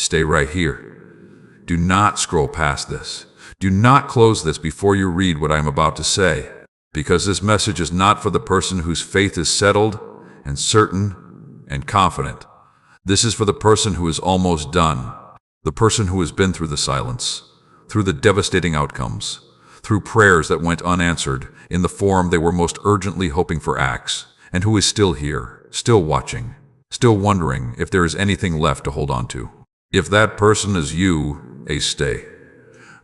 Stay right here. Do not scroll past this. Do not close this before you read what I am about to say, because this message is not for the person whose faith is settled and certain and confident. This is for the person who is almost done, the person who has been through the silence, through the devastating outcomes, through prayers that went unanswered in the form they were most urgently hoping for acts, and who is still here, still watching, still wondering if there is anything left to hold on to. If that person is you, stay.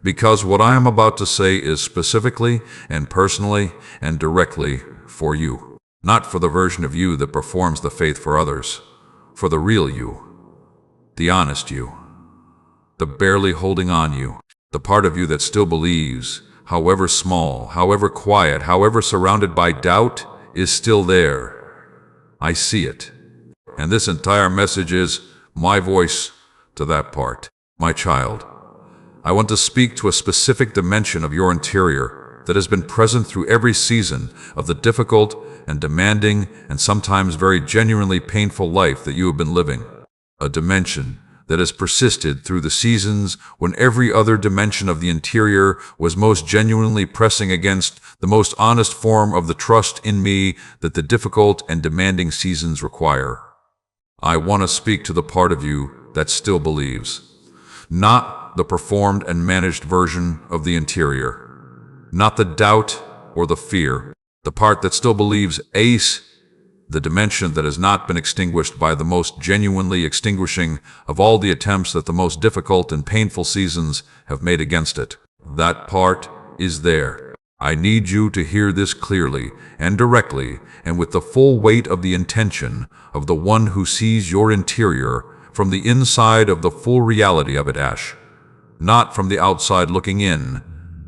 Because what I am about to say is specifically and personally and directly for you. Not for the version of you that performs the faith for others. For the real you. The honest you. The barely holding on you. The part of you that still believes, however small, however quiet, however surrounded by doubt, is still there. I see it. And this entire message is my voice to that part. My child, I want to speak to a specific dimension of your interior that has been present through every season of the difficult and demanding and sometimes very genuinely painful life that you have been living. A dimension that has persisted through the seasons when every other dimension of the interior was most genuinely pressing against the most honest form of the trust in me that the difficult and demanding seasons require. I want to speak to the part of you that still believes, not the performed and managed version of the interior, not the doubt or the fear, the part that still believes the dimension that has not been extinguished by the most genuinely extinguishing of all the attempts that the most difficult and painful seasons have made against it. That part is there. I need you to hear this clearly and directly and with the full weight of the intention of the one who sees your interior from the inside of the full reality of it, not from the outside looking in,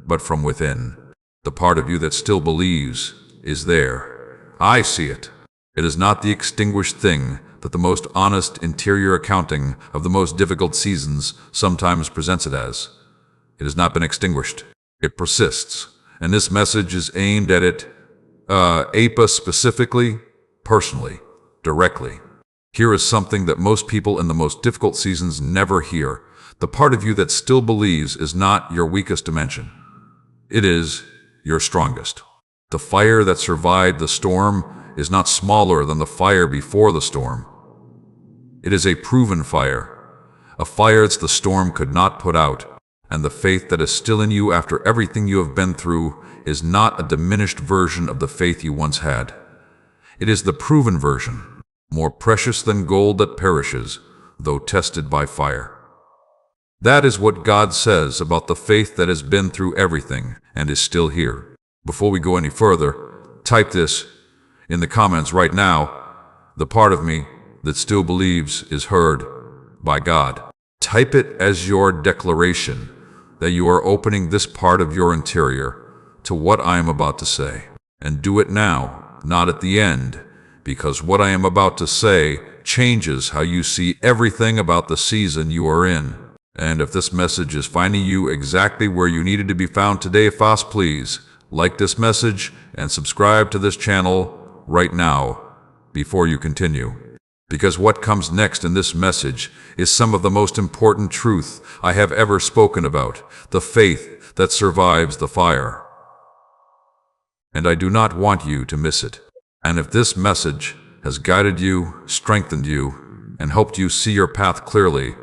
but from within. The part of you that still believes is there. I see it. It is not the extinguished thing that the most honest interior accounting of the most difficult seasons sometimes presents it as. It has not been extinguished. It persists. And this message is aimed at it, specifically, personally, directly. Here is something that most people in the most difficult seasons never hear. The part of you that still believes is not your weakest dimension. It is your strongest. The fire that survived the storm is not smaller than the fire before the storm. It is a proven fire, a fire that the storm could not put out, and the faith that is still in you after everything you have been through is not a diminished version of the faith you once had. It is the proven version, more precious than gold that perishes, though tested by fire. That is what God says about the faith that has been through everything and is still here. Before we go any further, type this in the comments right now. The part of me that still believes is heard by God. Type it as your declaration that you are opening this part of your interior to what I am about to say. And do it now, not at the end, because what I am about to say changes how you see everything about the season you are in. And if this message is finding you exactly where you needed to be found today, please like this message and subscribe to this channel right now before you continue. Because what comes next in this message is some of the most important truth I have ever spoken about, the faith that survives the fire. And I do not want you to miss it. And if this message has guided you, strengthened you, and helped you see your path clearly,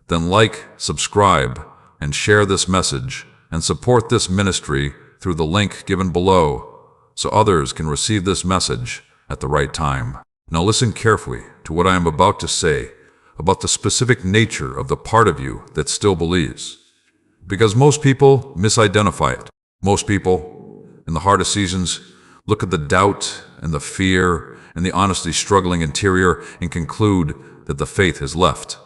then like, subscribe, and share this message, and support this ministry through the link given below, so others can receive this message at the right time. Now listen carefully to what I am about to say about the specific nature of the part of you that still believes. Because most people misidentify it. Most people, in the hardest seasons, look at the doubt and the fear and the honestly struggling interior and conclude that the faith has left.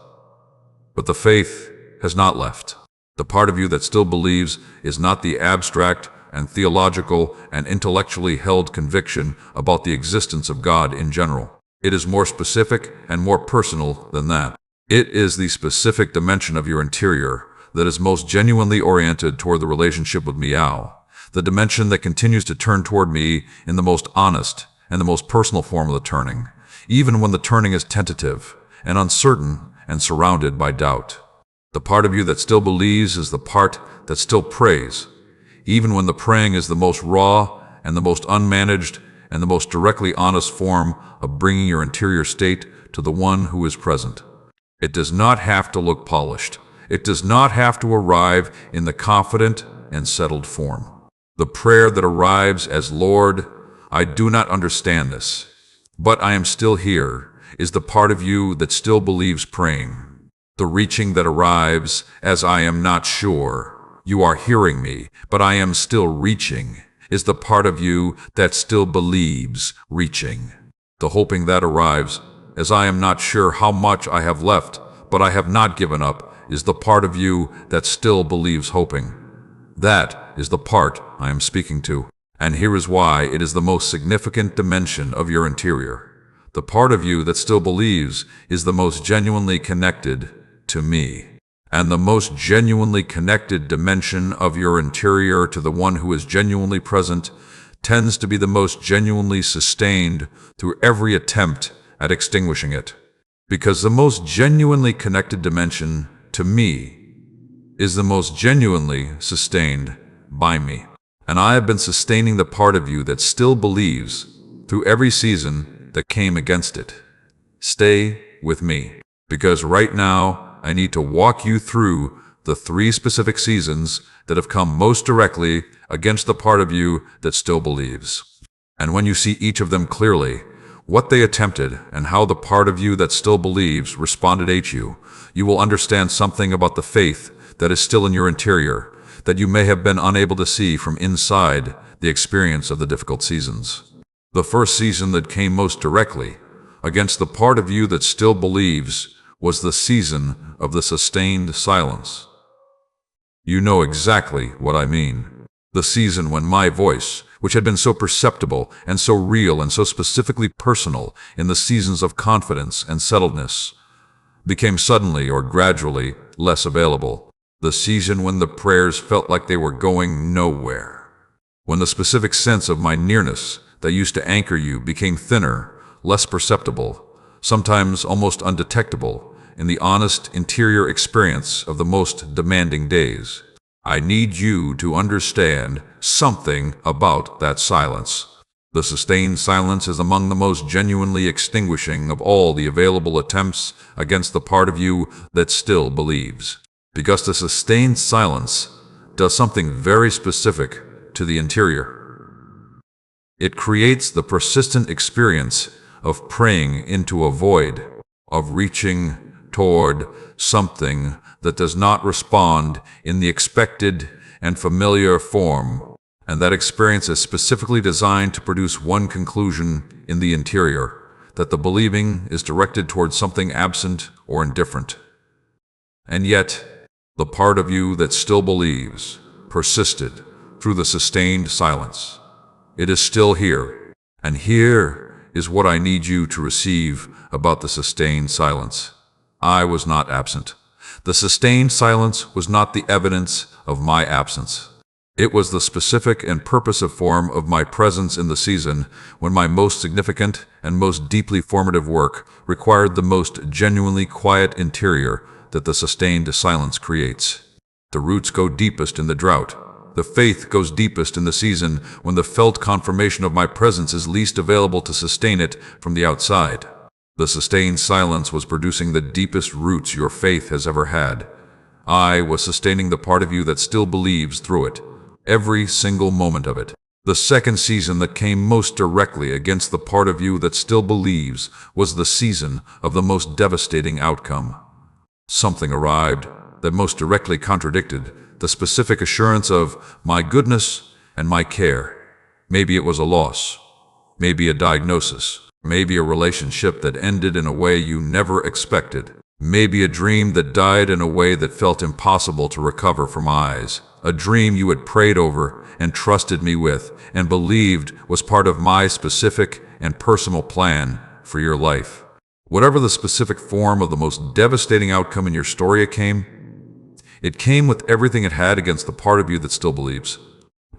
But the faith has not left. The part of you that still believes is not the abstract and theological and intellectually held conviction about the existence of God in general. It is more specific and more personal than that. It is the specific dimension of your interior that is most genuinely oriented toward the relationship with me, the dimension that continues to turn toward me in the most honest and the most personal form of the turning, even when the turning is tentative and uncertain and surrounded by doubt. The part of you that still believes is the part that still prays, even when the praying is the most raw and the most unmanaged and the most directly honest form of bringing your interior state to the one who is present. It does not have to look polished. It does not have to arrive in the confident and settled form. The prayer that arrives as, "Lord, I do not understand this, but I am still here," is the part of you that still believes praying. The reaching that arrives as, "I am not sure, you are hearing me, but I am still reaching," is the part of you that still believes reaching. The hoping that arrives as, "I am not sure how much I have left, but I have not given up," is the part of you that still believes hoping. That is the part I am speaking to. And here is why it is the most significant dimension of your interior. The part of you that still believes is the most genuinely connected to me. And the most genuinely connected dimension of your interior to the one who is genuinely present tends to be the most genuinely sustained through every attempt at extinguishing it. Because the most genuinely connected dimension to me is the most genuinely sustained by me. And I have been sustaining the part of you that still believes through every season that came against it. Stay with me, because right now I need to walk you through the 3 specific seasons that have come most directly against the part of you that still believes. And when you see each of them clearly, what they attempted and how the part of you that still believes responded at you, you will understand something about the faith that is still in your interior that you may have been unable to see from inside the experience of the difficult seasons. The first season that came most directly against the part of you that still believes was the season of the sustained silence. You know exactly what I mean. The season when my voice, which had been so perceptible and so real and so specifically personal in the seasons of confidence and settledness, became suddenly or gradually less available. The season when the prayers felt like they were going nowhere. When the specific sense of my nearness that used to anchor you became thinner, less perceptible, sometimes almost undetectable in the honest interior experience of the most demanding days. I need you to understand something about that silence. The sustained silence is among the most genuinely extinguishing of all the available attempts against the part of you that still believes. Because the sustained silence does something very specific to the interior. It creates the persistent experience of praying into a void, of reaching toward something that does not respond in the expected and familiar form. And that experience is specifically designed to produce one conclusion in the interior, that the believing is directed towards something absent or indifferent. And yet, the part of you that still believes persisted through the sustained silence. It is still here, and here is what I need you to receive about the sustained silence. I was not absent. The sustained silence was not the evidence of my absence. It was the specific and purposive form of my presence in the season when my most significant and most deeply formative work required the most genuinely quiet interior that the sustained silence creates. The roots go deepest in the drought. The faith goes deepest in the season when the felt confirmation of my presence is least available to sustain it from the outside. The sustained silence was producing the deepest roots your faith has ever had. I was sustaining the part of you that still believes through it, every single moment of it. The second season that came most directly against the part of you that still believes was the season of the most devastating outcome. Something arrived that most directly contradicted the specific assurance of my goodness and my care. Maybe it was a loss, maybe a diagnosis, maybe a relationship that ended in a way you never expected, maybe a dream that died in a way that felt impossible to recover from eyes, a dream you had prayed over and trusted me with and believed was part of my specific and personal plan for your life. Whatever the specific form of the most devastating outcome in your story it came with everything it had against the part of you that still believes.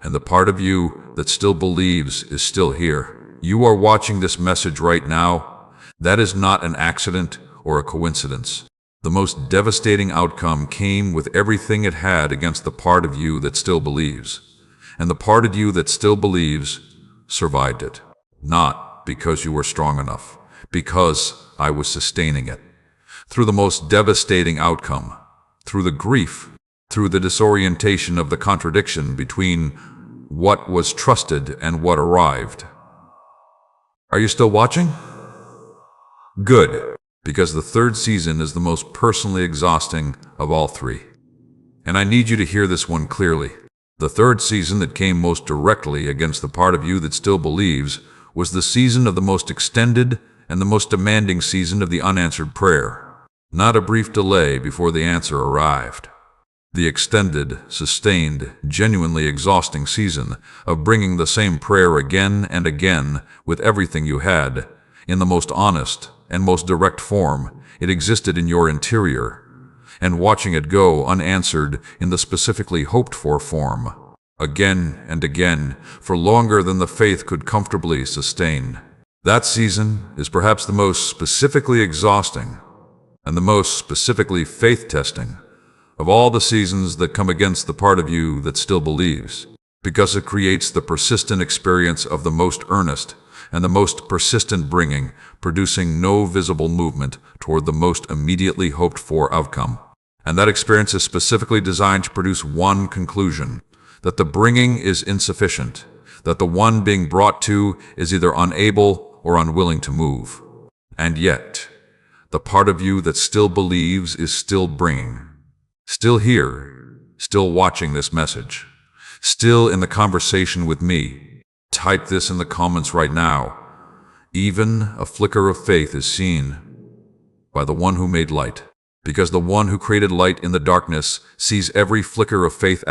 And the part of you that still believes is still here. You are watching this message right now. That is not an accident or a coincidence. The most devastating outcome came with everything it had against the part of you that still believes. And the part of you that still believes survived it. Not because you were strong enough, because I was sustaining it. Through the most devastating outcome, through the grief, through the disorientation of the contradiction between what was trusted and what arrived. Are you still watching? Good, because the third season is the most personally exhausting of all three. And I need you to hear this one clearly. The third season that came most directly against the part of you that still believes was the season of the most extended and the most demanding season of the unanswered prayer. Not a brief delay before the answer arrived. The extended, sustained, genuinely exhausting season of bringing the same prayer again and again with everything you had, in the most honest and most direct form it existed in your interior, and watching it go unanswered in the specifically hoped-for form, again and again, for longer than the faith could comfortably sustain. That season is perhaps the most specifically exhausting and the most specifically faith-testing of all the seasons that come against the part of you that still believes, because it creates the persistent experience of the most earnest and the most persistent bringing, producing no visible movement toward the most immediately hoped-for outcome. And that experience is specifically designed to produce one conclusion: that the bringing is insufficient, that the one being brought to is either unable or unwilling to move. And yet, the part of you that still believes is still bringing, still here, still watching this message, still in the conversation with me. Type this in the comments right now. Even a flicker of faith is seen by the one who made light, because the one who created light in the darkness sees every flicker of faith,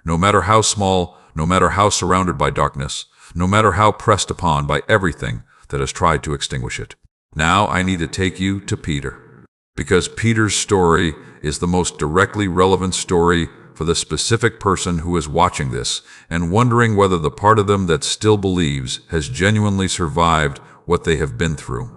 no matter how small, no matter how surrounded by darkness, no matter how pressed upon by everything that has tried to extinguish it. Now I need to take you to Peter, because Peter's story is the most directly relevant story for the specific person who is watching this and wondering whether the part of them that still believes has genuinely survived what they have been through.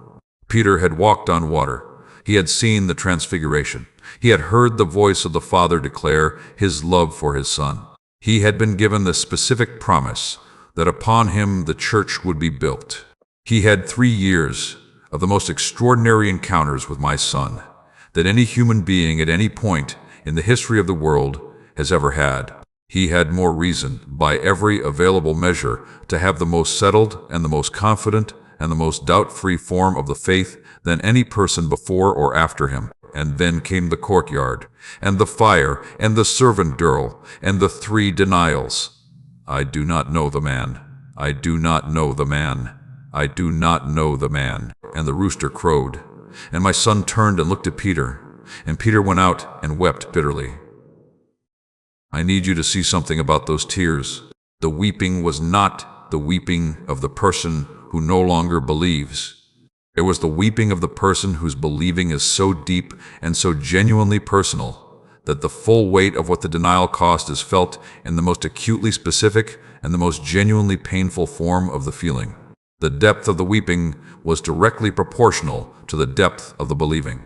Peter had walked on water. He had seen the transfiguration. He had heard the voice of the Father declare his love for his Son. He had been given the specific promise that upon him the church would be built. He had 3 years of the most extraordinary encounters with my Son that any human being at any point in the history of the world has ever had. He had more reason, by every available measure, to have the most settled and the most confident and the most doubt-free form of the faith than any person before or after him. And then came the courtyard, and the fire, and the servant girl, and the 3 denials. I do not know the man. I do not know the man. I do not know the man. And the rooster crowed. And my son turned and looked at Peter, and Peter went out and wept bitterly. I need you to see something about those tears. The weeping was not the weeping of the person who no longer believes. It was the weeping of the person whose believing is so deep and so genuinely personal that the full weight of what the denial cost is felt in the most acutely specific and the most genuinely painful form of the feeling. The depth of the weeping was directly proportional to the depth of the believing.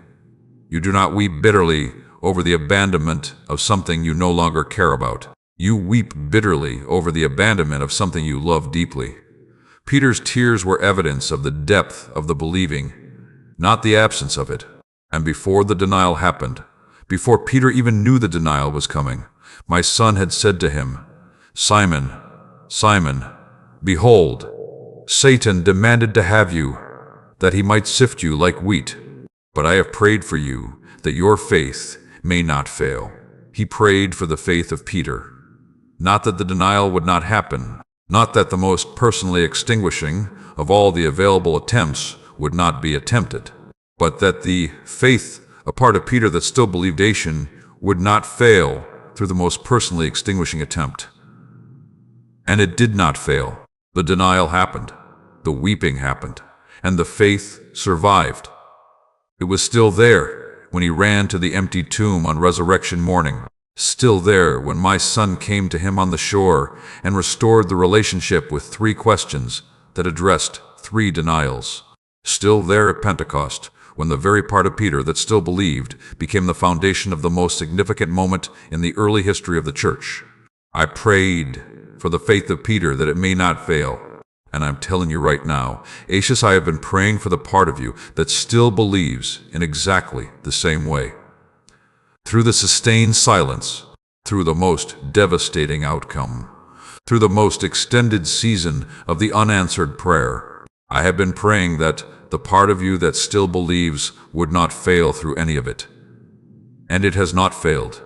You do not weep bitterly over the abandonment of something you no longer care about. You weep bitterly over the abandonment of something you love deeply. Peter's tears were evidence of the depth of the believing, not the absence of it. And before the denial happened, before Peter even knew the denial was coming, my son had said to him, "Simon, Simon, behold, Satan demanded to have you, that he might sift you like wheat. But I have prayed for you, that your faith may not fail." He prayed for the faith of Peter. Not that the denial would not happen, not that the most personally extinguishing of all the available attempts would not be attempted, but that the faith, a part of Peter that still believed would not fail through the most personally extinguishing attempt. And it did not fail. The denial happened, the weeping happened, and the faith survived. It was still there when he ran to the empty tomb on resurrection morning, still there when my son came to him on the shore and restored the relationship with 3 questions that addressed 3 denials, still there at Pentecost when the very part of Peter that still believed became the foundation of the most significant moment in the early history of the church. I prayed for the faith of Peter that it may not fail. And I'm telling you right now, Aishas, I have been praying for the part of you that still believes in exactly the same way. Through the sustained silence, through the most devastating outcome, through the most extended season of the unanswered prayer, I have been praying that the part of you that still believes would not fail through any of it. And it has not failed.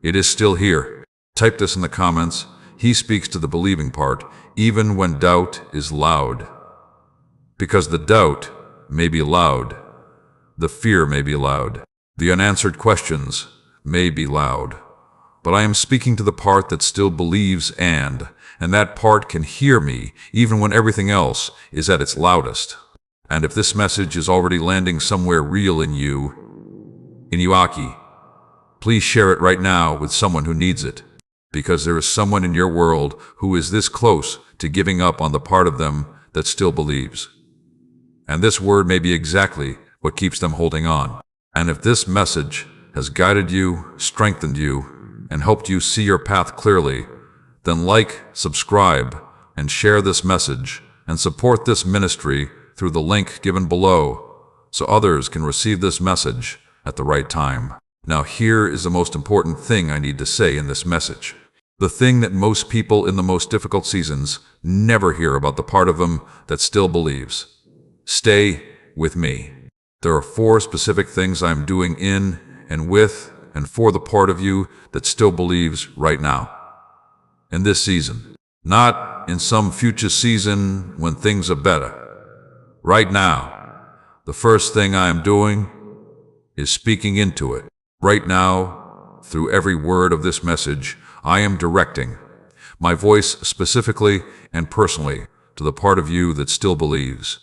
It is still here. Type this in the comments. He speaks to the believing part, even when doubt is loud. Because the doubt may be loud. The fear may be loud. The unanswered questions may be loud. But I am speaking to the part that still believes, and that part can hear me even when everything else is at its loudest. And if this message is already landing somewhere real in you, Inuaki, please share it right now with someone who needs it. Because there is someone in your world who is this close to giving up on the part of them that still believes. And this word may be exactly what keeps them holding on. And if this message has guided you, strengthened you, and helped you see your path clearly, then like, subscribe, and share this message, and support this ministry through the link given below, so others can receive this message at the right time. Now here is the most important thing I need to say in this message. The thing that most people in the most difficult seasons never hear about the part of them that still believes. Stay with me. There are 4 specific things I am doing in and with and for the part of you that still believes right now. In this season. Not in some future season when things are better. Right now. The first thing I am doing is speaking into it. Right now, through every word of this message, I am directing my voice specifically and personally to the part of you that still believes.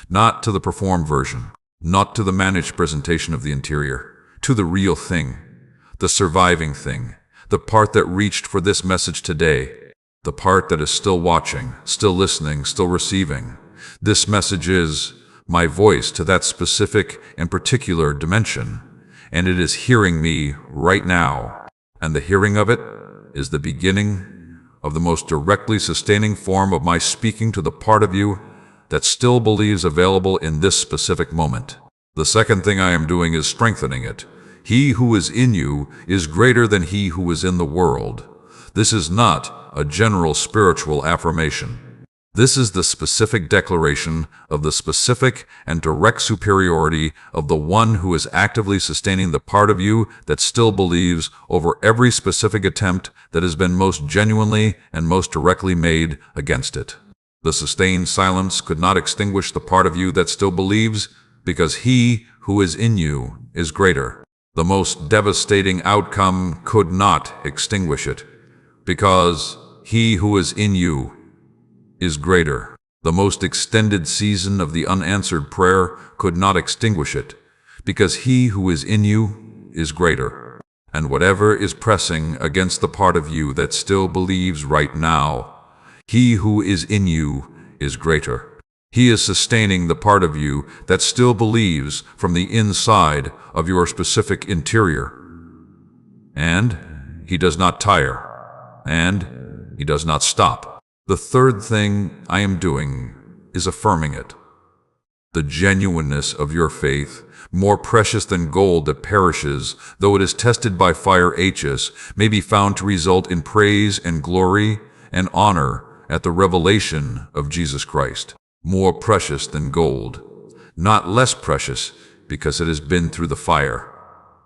Not to the performed version. Not to the managed presentation of the interior. To the real thing. The surviving thing. The part that reached for this message today. The part that is still watching, still listening, still receiving. This message is my voice to that specific and particular dimension. And it is hearing me right now. And the hearing of it is the beginning of the most directly sustaining form of my speaking to the part of you that still believes available in this specific moment. The second thing I am doing is strengthening it. He who is in you is greater than he who is in the world. This is not a general spiritual affirmation. This is the specific declaration of the specific and direct superiority of the one who is actively sustaining the part of you that still believes over every specific attempt that has been most genuinely and most directly made against it. The sustained silence could not extinguish the part of you that still believes, because he who is in you is greater. The most devastating outcome could not extinguish it, because he who is in you is greater. The most extended season of the unanswered prayer could not extinguish it, because he who is in you is greater. And whatever is pressing against the part of you that still believes right now, he who is in you is greater. He is sustaining the part of you that still believes from the inside of your specific interior. And he does not tire, and he does not stop. The third thing I am doing is affirming it. The genuineness of your faith, more precious than gold that perishes, though it is tested by fire H's, may be found to result in praise and glory and honor at the revelation of Jesus Christ. More precious than gold, not less precious because it has been through the fire.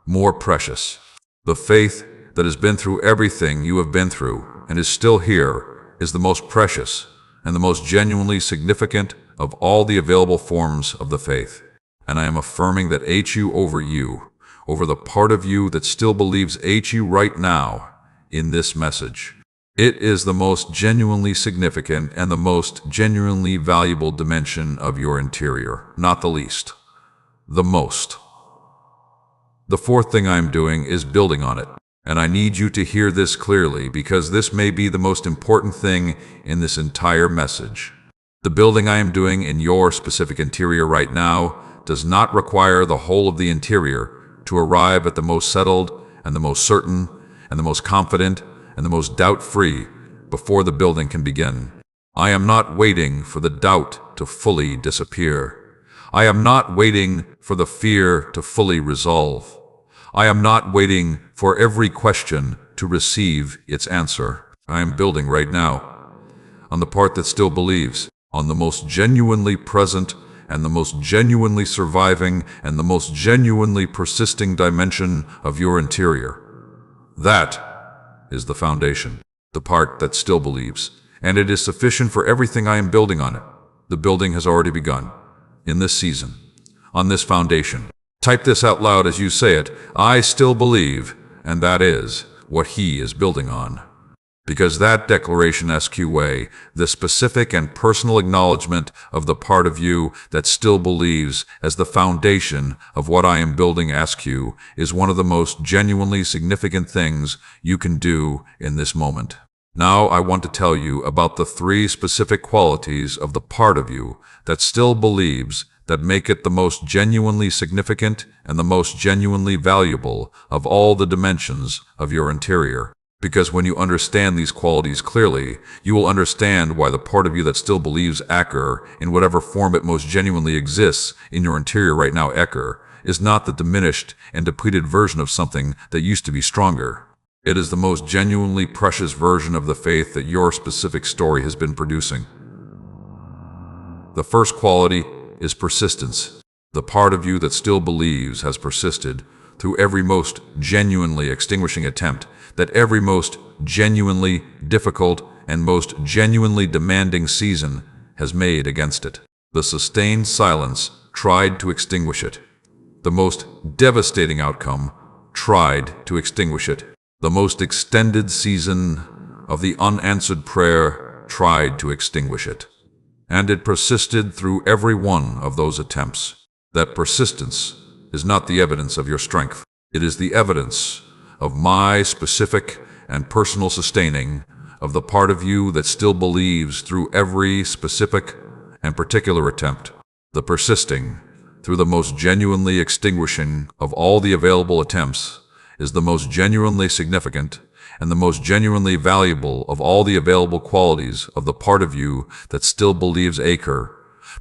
More precious. The faith that has been through everything you have been through and is still here is the most precious and the most genuinely significant of all the available forms of the faith. And I am affirming that HU over you, over the part of you that still believes HU right now in this message. It is the most genuinely significant and the most genuinely valuable dimension of your interior, not the least, the most. The fourth thing I am doing is building on it. And I need you to hear this clearly, because this may be the most important thing in this entire message. The building I am doing in your specific interior right now does not require the whole of the interior to arrive at the most settled and the most certain and the most confident and the most doubt-free before the building can begin. I am not waiting for the doubt to fully disappear. I am not waiting for the fear to fully resolve. I am not waiting for every question to receive its answer. I am building right now on the part that still believes, on the most genuinely present and the most genuinely surviving and the most genuinely persisting dimension of your interior. That is the foundation, the part that still believes, and it is sufficient for everything I am building on it. The building has already begun, in this season, on this foundation. Type this out loud as you say it. I still believe, and that is what he is building on. Because that declaration SQA, the specific and personal acknowledgement of the part of you that still believes as the foundation of what I am building SQ, is one of the most genuinely significant things you can do in this moment. Now I want to tell you about the 3 specific qualities of the part of you that still believes that make it the most genuinely significant and the most genuinely valuable of all the dimensions of your interior. Because when you understand these qualities clearly, you will understand why the part of you that still believes Aker, in whatever form it most genuinely exists in your interior right now, Aker, is not the diminished and depleted version of something that used to be stronger. It is the most genuinely precious version of the faith that your specific story has been producing. The first quality is persistence. The part of you that still believes has persisted through every most genuinely extinguishing attempt that every most genuinely difficult and most genuinely demanding season has made against it. The sustained silence tried to extinguish it. The most devastating outcome tried to extinguish it. The most extended season of the unanswered prayer tried to extinguish it. And it persisted through every one of those attempts. That persistence is not the evidence of your strength. It is the evidence of my specific and personal sustaining of the part of you that still believes through every specific and particular attempt. The persisting through the most genuinely extinguishing of all the available attempts is the most genuinely significant and the most genuinely valuable of all the available qualities of the part of you that still believes Aker,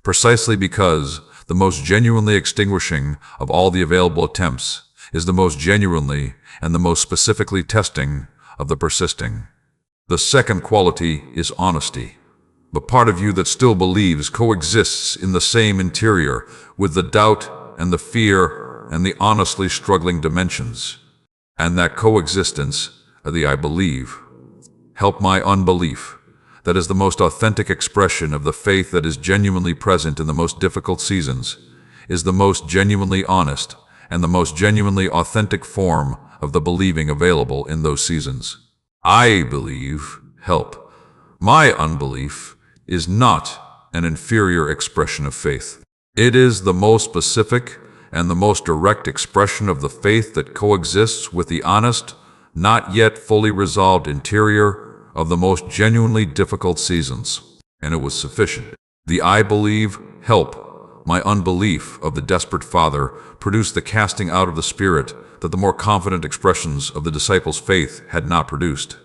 precisely because the most genuinely extinguishing of all the available attempts is the most genuinely and the most specifically testing of the persisting. The second quality is honesty. The part of you that still believes coexists in the same interior with the doubt and the fear and the honestly struggling dimensions. And that coexistence of the I believe, help my unbelief, that is the most authentic expression of the faith that is genuinely present in the most difficult seasons, is the most genuinely honest and the most genuinely authentic form of the believing available in those seasons. I believe, help. My unbelief is not an inferior expression of faith. It is the most specific and the most direct expression of the faith that coexists with the honest, not yet fully resolved interior of the most genuinely difficult seasons. And it was sufficient. The I believe, help, my unbelief of the desperate Father produced the casting out of the Spirit that the more confident expressions of the disciples' faith had not produced.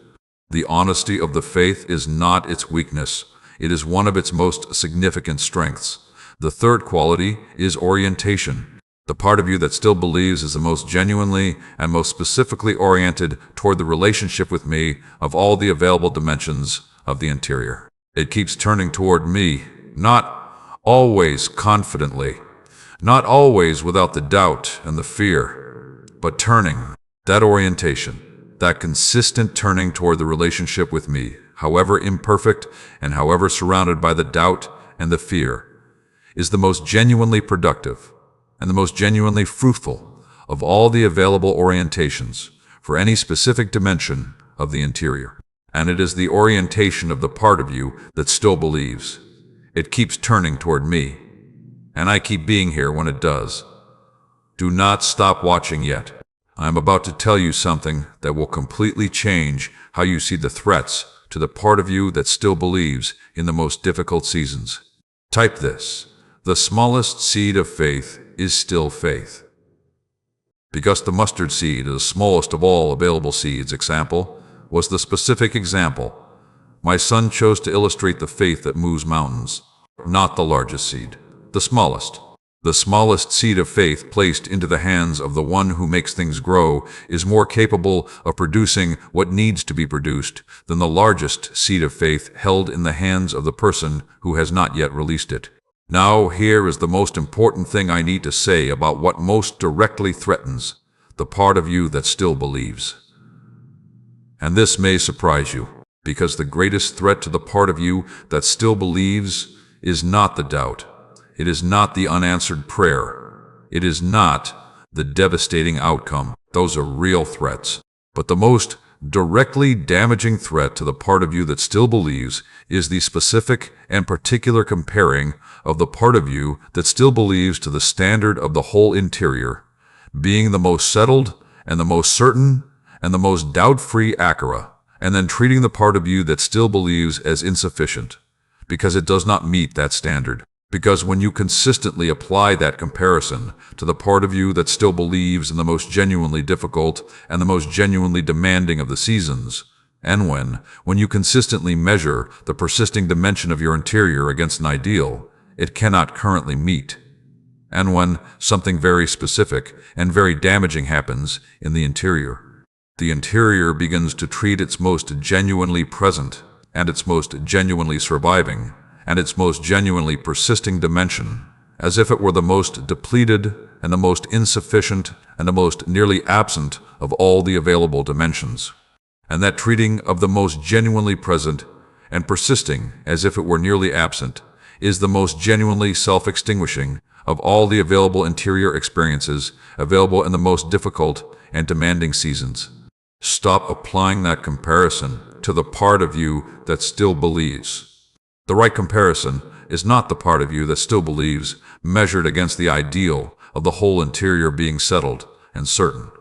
The honesty of the faith is not its weakness. It is one of its most significant strengths. The third quality is orientation. The part of you that still believes is the most genuinely and most specifically oriented toward the relationship with me of all the available dimensions of the interior. It keeps turning toward me, not always confidently, not always without the doubt and the fear, but turning. That orientation, that consistent turning toward the relationship with me, however imperfect and however surrounded by the doubt and the fear, is the most genuinely productive and the most genuinely fruitful of all the available orientations for any specific dimension of the interior. And it is the orientation of the part of you that still believes. It keeps turning toward me, and I keep being here when it does. Do not stop watching yet. I am about to tell you something that will completely change how you see the threats to the part of you that still believes in the most difficult seasons. Type this. The smallest seed of faith is still faith. Because the mustard seed is the smallest of all available seeds example was the specific example. My son chose to illustrate the faith that moves mountains, not the largest seed, the smallest. The smallest seed of faith placed into the hands of the one who makes things grow is more capable of producing what needs to be produced than the largest seed of faith held in the hands of the person who has not yet released it. Now, here is the most important thing I need to say about what most directly threatens the part of you that still believes. And this may surprise you, because the greatest threat to the part of you that still believes is not the doubt. It is not the unanswered prayer. It is not the devastating outcome. Those are real threats. But the most directly damaging threat to the part of you that still believes is the specific and particular comparing of the part of you that still believes to the standard of the whole interior, being the most settled and the most certain and the most doubt-free accurate, and then treating the part of you that still believes as insufficient because it does not meet that standard. Because when you consistently apply that comparison to the part of you that still believes in the most genuinely difficult and the most genuinely demanding of the seasons, and when you consistently measure the persisting dimension of your interior against an ideal it cannot currently meet, and when something very specific and very damaging happens in the interior begins to treat its most genuinely present and its most genuinely surviving and its most genuinely persisting dimension, as if it were the most depleted and the most insufficient and the most nearly absent of all the available dimensions. And that treating of the most genuinely present and persisting as if it were nearly absent is the most genuinely self-extinguishing of all the available interior experiences available in the most difficult and demanding seasons. Stop applying that comparison to the part of you that still believes. The right comparison is not the part of you that still believes measured against the ideal of the whole interior being settled and certain.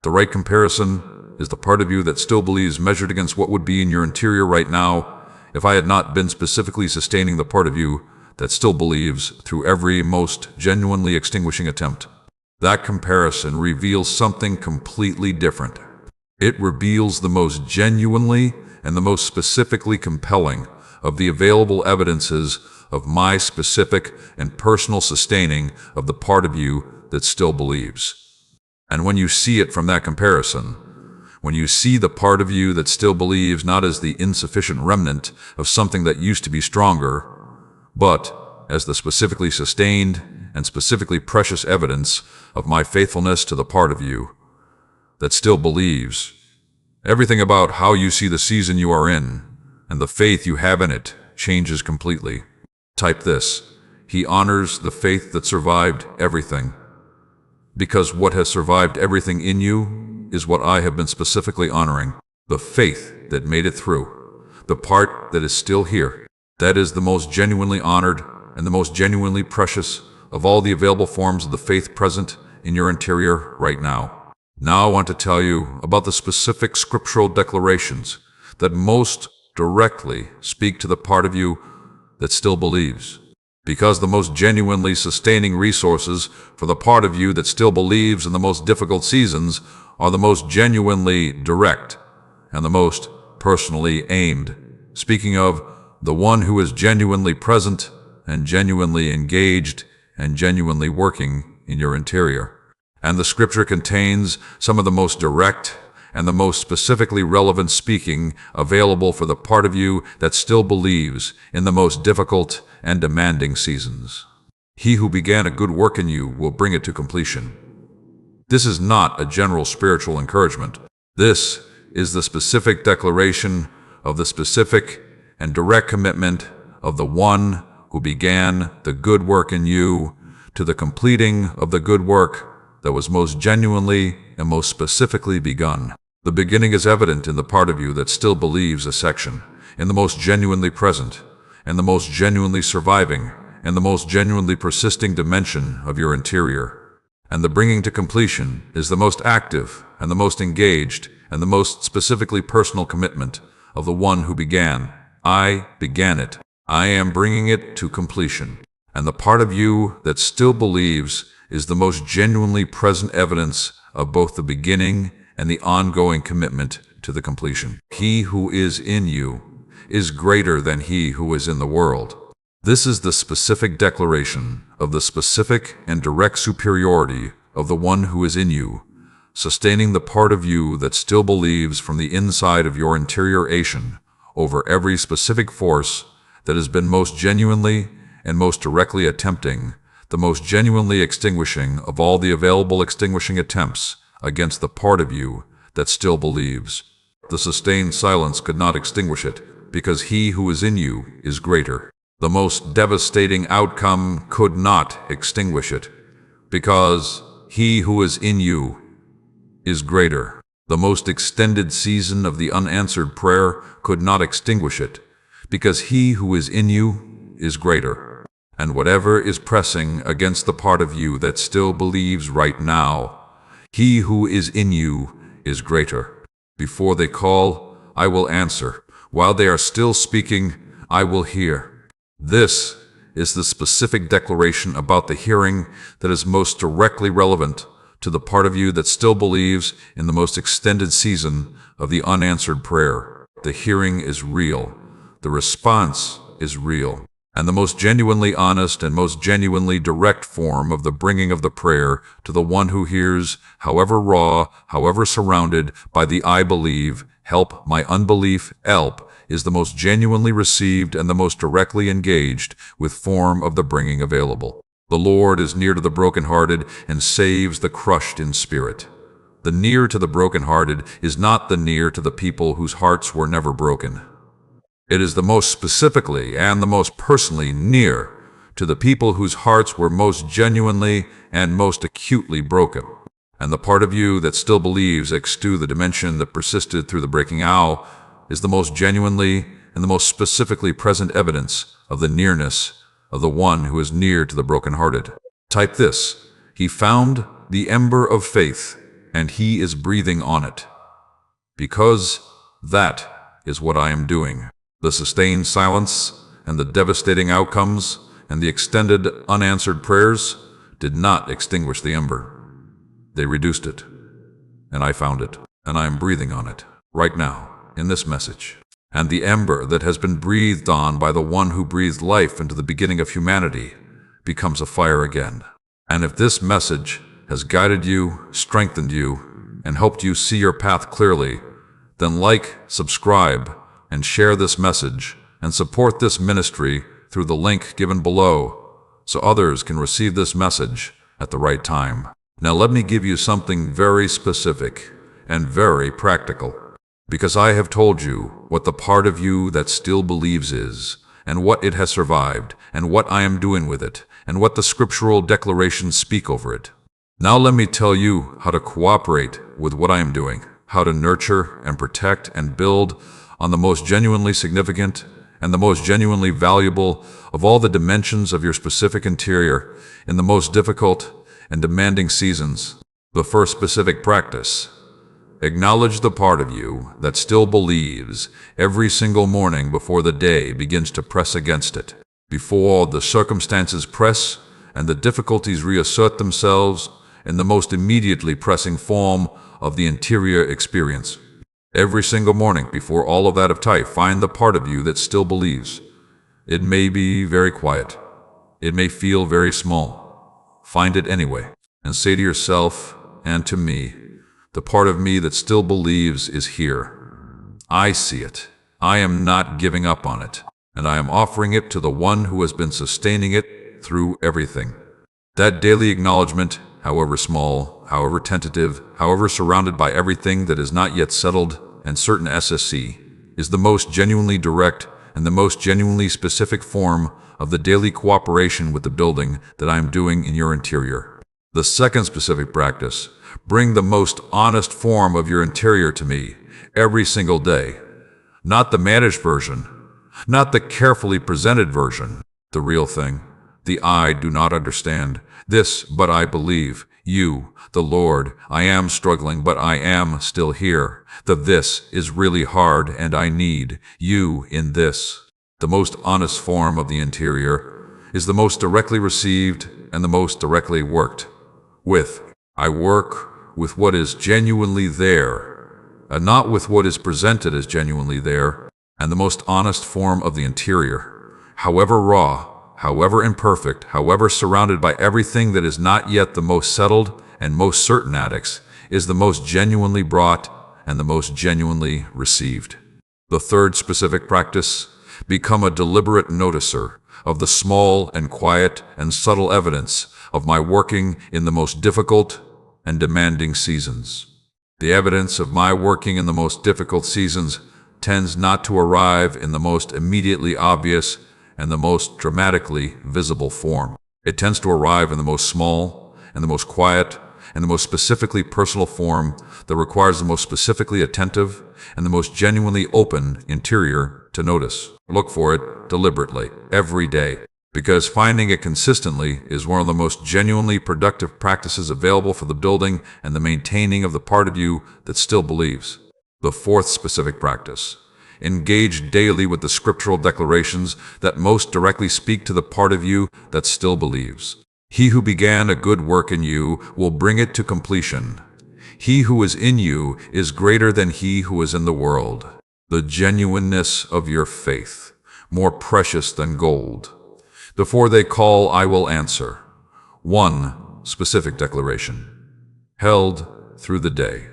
The right comparison is the part of you that still believes measured against what would be in your interior right now if I had not been specifically sustaining the part of you that still believes through every most genuinely extinguishing attempt. That comparison reveals something completely different. It reveals the most genuinely and the most specifically compelling of the available evidences of my specific and personal sustaining of the part of you that still believes. And when you see it from that comparison, when you see the part of you that still believes not as the insufficient remnant of something that used to be stronger, but as the specifically sustained and specifically precious evidence of my faithfulness to the part of you that still believes, everything about how you see the season you are in and the faith you have in it changes completely. Type this: He honors the faith that survived everything. Because what has survived everything in you is what I have been specifically honoring. The faith that made it through. The part that is still here. That is the most genuinely honored and the most genuinely precious of all the available forms of the faith present in your interior right now. Now I want to tell you about the specific scriptural declarations that most directly speak to the part of you that still believes. Because the most genuinely sustaining resources for the part of you that still believes in the most difficult seasons are the most genuinely direct and the most personally aimed. Speaking of the one who is genuinely present and genuinely engaged and genuinely working in your interior. And the scripture contains some of the most direct and the most specifically relevant speaking available for the part of you that still believes in the most difficult and demanding seasons. He who began a good work in you will bring it to completion. This is not a general spiritual encouragement. This is the specific declaration of the specific and direct commitment of the one who began the good work in you to the completing of the good work that was most genuinely and most specifically begun. The beginning is evident in the part of you that still believes a section, in the most genuinely present, and the most genuinely surviving, and the most genuinely persisting dimension of your interior. And the bringing to completion is the most active, and the most engaged, and the most specifically personal commitment of the one who began. I began it. I am bringing it to completion. And the part of you that still believes is the most genuinely present evidence of both the beginning and the ongoing commitment to the completion. He who is in you is greater than he who is in the world. This is the specific declaration of the specific and direct superiority of the one who is in you, sustaining the part of you that still believes from the inside of your interioration over every specific force that has been most genuinely and most directly attempting, the most genuinely extinguishing of all the available extinguishing attempts against the part of you that still believes. The sustained silence could not extinguish it, because he who is in you is greater. The most devastating outcome could not extinguish it, because he who is in you is greater. The most extended season of the unanswered prayer could not extinguish it, because he who is in you is greater. And whatever is pressing against the part of you that still believes right now, he who is in you is greater. Before they call, I will answer. While they are still speaking, I will hear. This is the specific declaration about the hearing that is most directly relevant to the part of you that still believes in the most extended season of the unanswered prayer. The hearing is real. The response is real. And the most genuinely honest and most genuinely direct form of the bringing of the prayer to the one who hears, however raw, however surrounded by the I believe, help my unbelief, help, is the most genuinely received and the most directly engaged with form of the bringing available. The Lord is near to the brokenhearted and saves the crushed in spirit. The near to the brokenhearted is not the near to the people whose hearts were never broken. It is the most specifically and the most personally near to the people whose hearts were most genuinely and most acutely broken. And the part of you that still believes exto the dimension that persisted through the breaking out is the most genuinely and the most specifically present evidence of the nearness of the one who is near to the brokenhearted. Type this: he found the ember of faith, and he is breathing on it. Because that is what I am doing. The sustained silence and the devastating outcomes and the extended unanswered prayers did not extinguish the ember. They reduced it, and I found it, and I am breathing on it right now in this message. And the ember that has been breathed on by the one who breathed life into the beginning of humanity becomes a fire again. And if this message has guided you, strengthened you, and helped you see your path clearly, then like, subscribe, and share this message, and support this ministry through the link given below, so others can receive this message at the right time. Now let me give you something very specific and very practical, because I have told you what the part of you that still believes is, and what it has survived, and what I am doing with it, and what the scriptural declarations speak over it. Now let me tell you how to cooperate with what I am doing, how to nurture and protect and build on the most genuinely significant and the most genuinely valuable of all the dimensions of your specific interior in the most difficult and demanding seasons. The first specific practice: acknowledge the part of you that still believes every single morning before the day begins to press against it, before the circumstances press and the difficulties reassert themselves in the most immediately pressing form of the interior experience. Every single morning before all of that of type, find the part of you that still believes. It may be very quiet. It may feel very small. Find it anyway, and say to yourself and to me, the part of me that still believes is here. I see it. I am not giving up on it, and I am offering it to the one who has been sustaining it through everything. That daily acknowledgement, however small, however tentative, however surrounded by everything that is not yet settled and certain SSC, is the most genuinely direct and the most genuinely specific form of the daily cooperation with the building that I am doing in your interior. The second specific practice: bring the most honest form of your interior to me every single day. Not the managed version, not the carefully presented version, the real thing. The I do not understand this, but I believe. You, the Lord, I am struggling, but I am still here. The this is really hard, and I need you in this. The most honest form of the interior is the most directly received and the most directly worked. with. I work with what is genuinely there, and not with what is presented as genuinely there, and the most honest form of the interior, however raw, however imperfect, however surrounded by everything that is not yet the most settled and most certain addicts, is the most genuinely brought and the most genuinely received. The third specific practice: become a deliberate noticer of the small and quiet and subtle evidence of my working in the most difficult and demanding seasons. The evidence of my working in the most difficult seasons tends not to arrive in the most immediately obvious and the most dramatically visible form. It tends to arrive in the most small and the most quiet and the most specifically personal form that requires the most specifically attentive and the most genuinely open interior to notice. Look for it deliberately, every day, because finding it consistently is one of the most genuinely productive practices available for the building and the maintaining of the part of you that still believes. The fourth specific practice: engage daily with the scriptural declarations that most directly speak to the part of you that still believes. He who began a good work in you will bring it to completion. He who is in you is greater than he who is in the world. The genuineness of your faith, more precious than gold. Before they call, I will answer. One specific declaration, held through the day.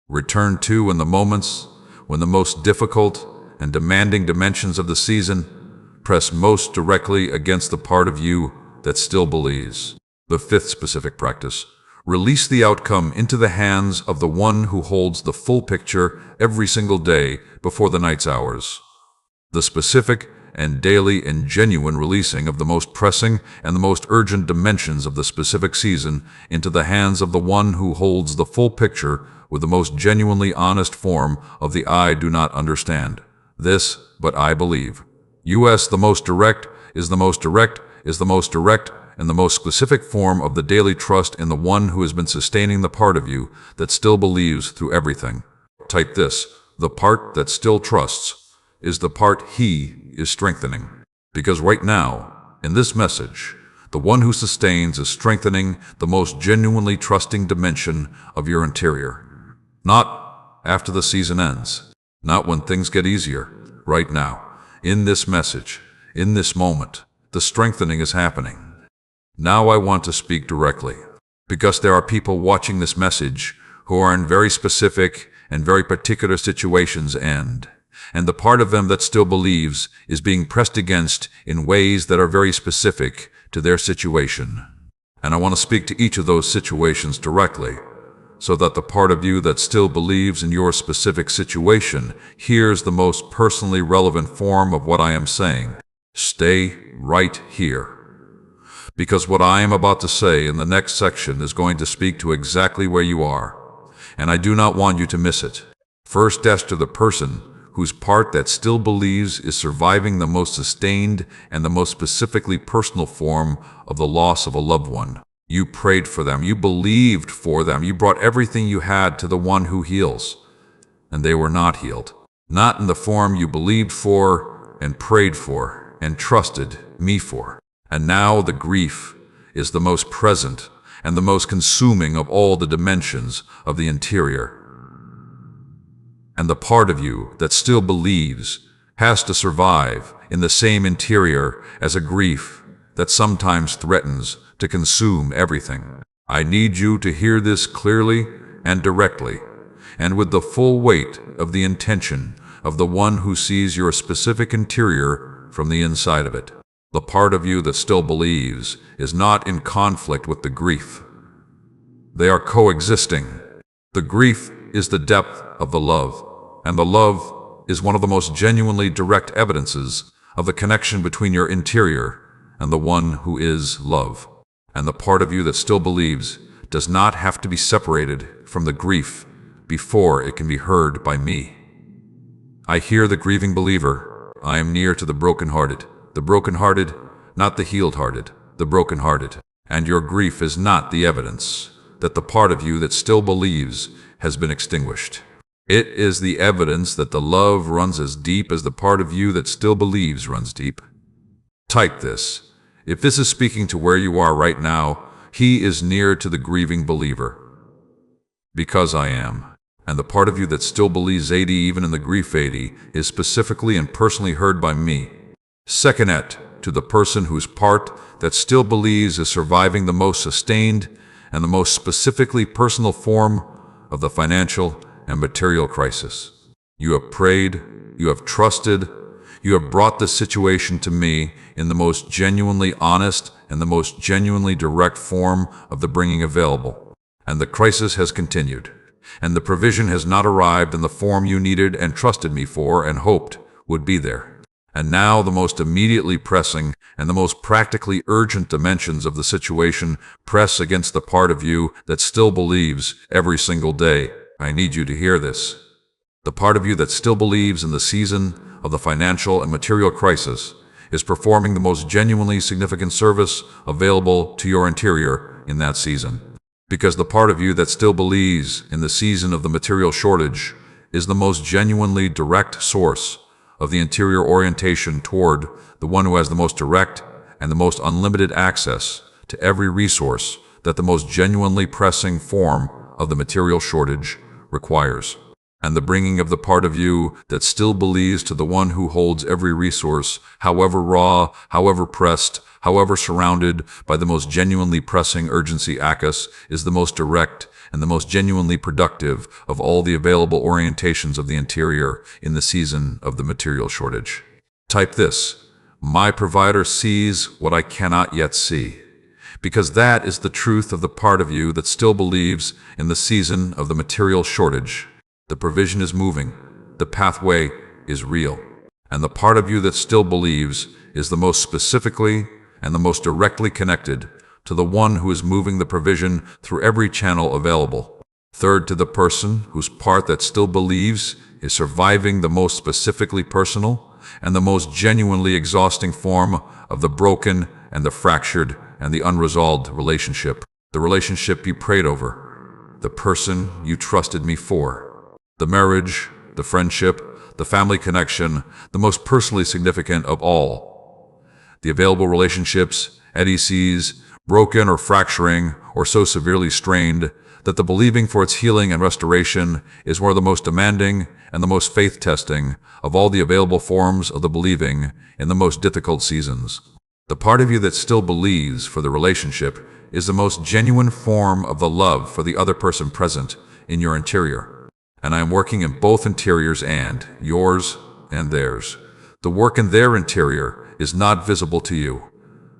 Return to in the moments when the most difficult and demanding dimensions of the season press most directly against the part of you that still believes. The fifth specific practice: release the outcome into the hands of the one who holds the full picture every single day before the night's hours. The specific and daily and genuine releasing of the most pressing and the most urgent dimensions of the specific season into the hands of the one who holds the full picture with the most genuinely honest form of the I do not understand this, but I believe. U.S. The most direct is the most direct is the most direct and the most specific form of the daily trust in the one who has been sustaining the part of you that still believes through everything. Type this: the part that still trusts is the part he is strengthening. Because right now, in this message, the one who sustains is strengthening the most genuinely trusting dimension of your interior. Not after the season ends, not when things get easier. Right now, in this message, in this moment, the strengthening is happening. Now I want to speak directly, because there are people watching this message who are in very specific and very particular situations, and the part of them that still believes is being pressed against in ways that are very specific to their situation. And I want to speak to each of those situations directly, so that the part of you that still believes in your specific situation hears the most personally relevant form of what I am saying. Stay right here, because what I am about to say in the next section is going to speak to exactly where you are, and I do not want you to miss it. First, as to the person whose part that still believes is surviving the most sustained and the most specifically personal form of the loss of a loved one. You prayed for them, you believed for them, you brought everything you had to the one who heals, and they were not healed. Not in the form you believed for and prayed for and trusted me for. And now the grief is the most present and the most consuming of all the dimensions of the interior. And the part of you that still believes has to survive in the same interior as a grief that sometimes threatens to consume everything. I need you to hear this clearly and directly, and with the full weight of the intention of the one who sees your specific interior from the inside of it. The part of you that still believes is not in conflict with the grief. They are coexisting. The grief is the depth of the love, and the love is one of the most genuinely direct evidences of the connection between your interior and the one who is love. And the part of you that still believes does not have to be separated from the grief before it can be heard by me. I hear the grieving believer. I am near to the brokenhearted, not the healed-hearted, the brokenhearted. And your grief is not the evidence that the part of you that still believes has been extinguished. It is the evidence that the love runs as deep as the part of you that still believes runs deep. Type this. If this is speaking to where you are right now, He is near to the grieving believer. Because I am. And the part of you that still believes 80 even in the grief 80 is specifically and personally heard by me. Second, to the person whose part that still believes is surviving the most sustained and the most specifically personal form of the financial and material crisis. You have prayed, you have trusted, you have brought this situation to me in the most genuinely honest and the most genuinely direct form of the bringing available. And the crisis has continued, and the provision has not arrived in the form you needed and trusted me for and hoped would be there. And now the most immediately pressing and the most practically urgent dimensions of the situation press against the part of you that still believes every single day. I need you to hear this. The part of you that still believes in the season of the financial and material crisis is performing the most genuinely significant service available to your interior in that season. Because the part of you that still believes in the season of the material shortage is the most genuinely direct source of the interior orientation toward the one who has the most direct and the most unlimited access to every resource that the most genuinely pressing form of the material shortage requires. And the bringing of the part of you that still believes to the one who holds every resource, however raw, however pressed, however surrounded by the most genuinely pressing urgency ACUS, is the most direct and the most genuinely productive of all the available orientations of the interior in the season of the material shortage. Type this: my provider sees what I cannot yet see. Because that is the truth of the part of you that still believes in the season of the material shortage. The provision is moving, the pathway is real, and the part of you that still believes is the most specifically and the most directly connected to the one who is moving the provision through every channel available. Third, to the person whose part that still believes is surviving the most specifically personal and the most genuinely exhausting form of the broken and the fractured and the unresolved relationship. The relationship you prayed over, the person you trusted me for, the marriage, the friendship, the family connection, the most personally significant of all. The available relationships Eddie sees broken or fracturing or so severely strained that the believing for its healing and restoration is one of the most demanding and the most faith-testing of all the available forms of the believing in the most difficult seasons. The part of you that still believes for the relationship is the most genuine form of the love for the other person present in your interior. And I am working in both interiors and yours and theirs. The work in their interior is not visible to you.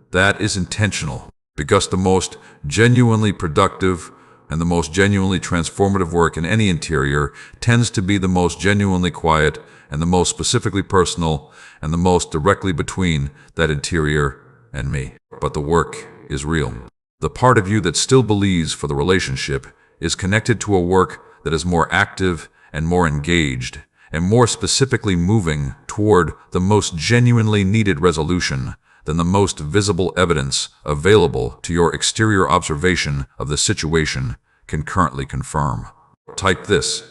That is intentional, because the most genuinely productive and the most genuinely transformative work in any interior tends to be the most genuinely quiet and the most specifically personal and the most directly between that interior and me. But the work is real. The part of you that still believes for the relationship is connected to a work that is more active and more engaged and more specifically moving toward the most genuinely needed resolution than the most visible evidence available to your exterior observation of the situation can currently confirm. Type this: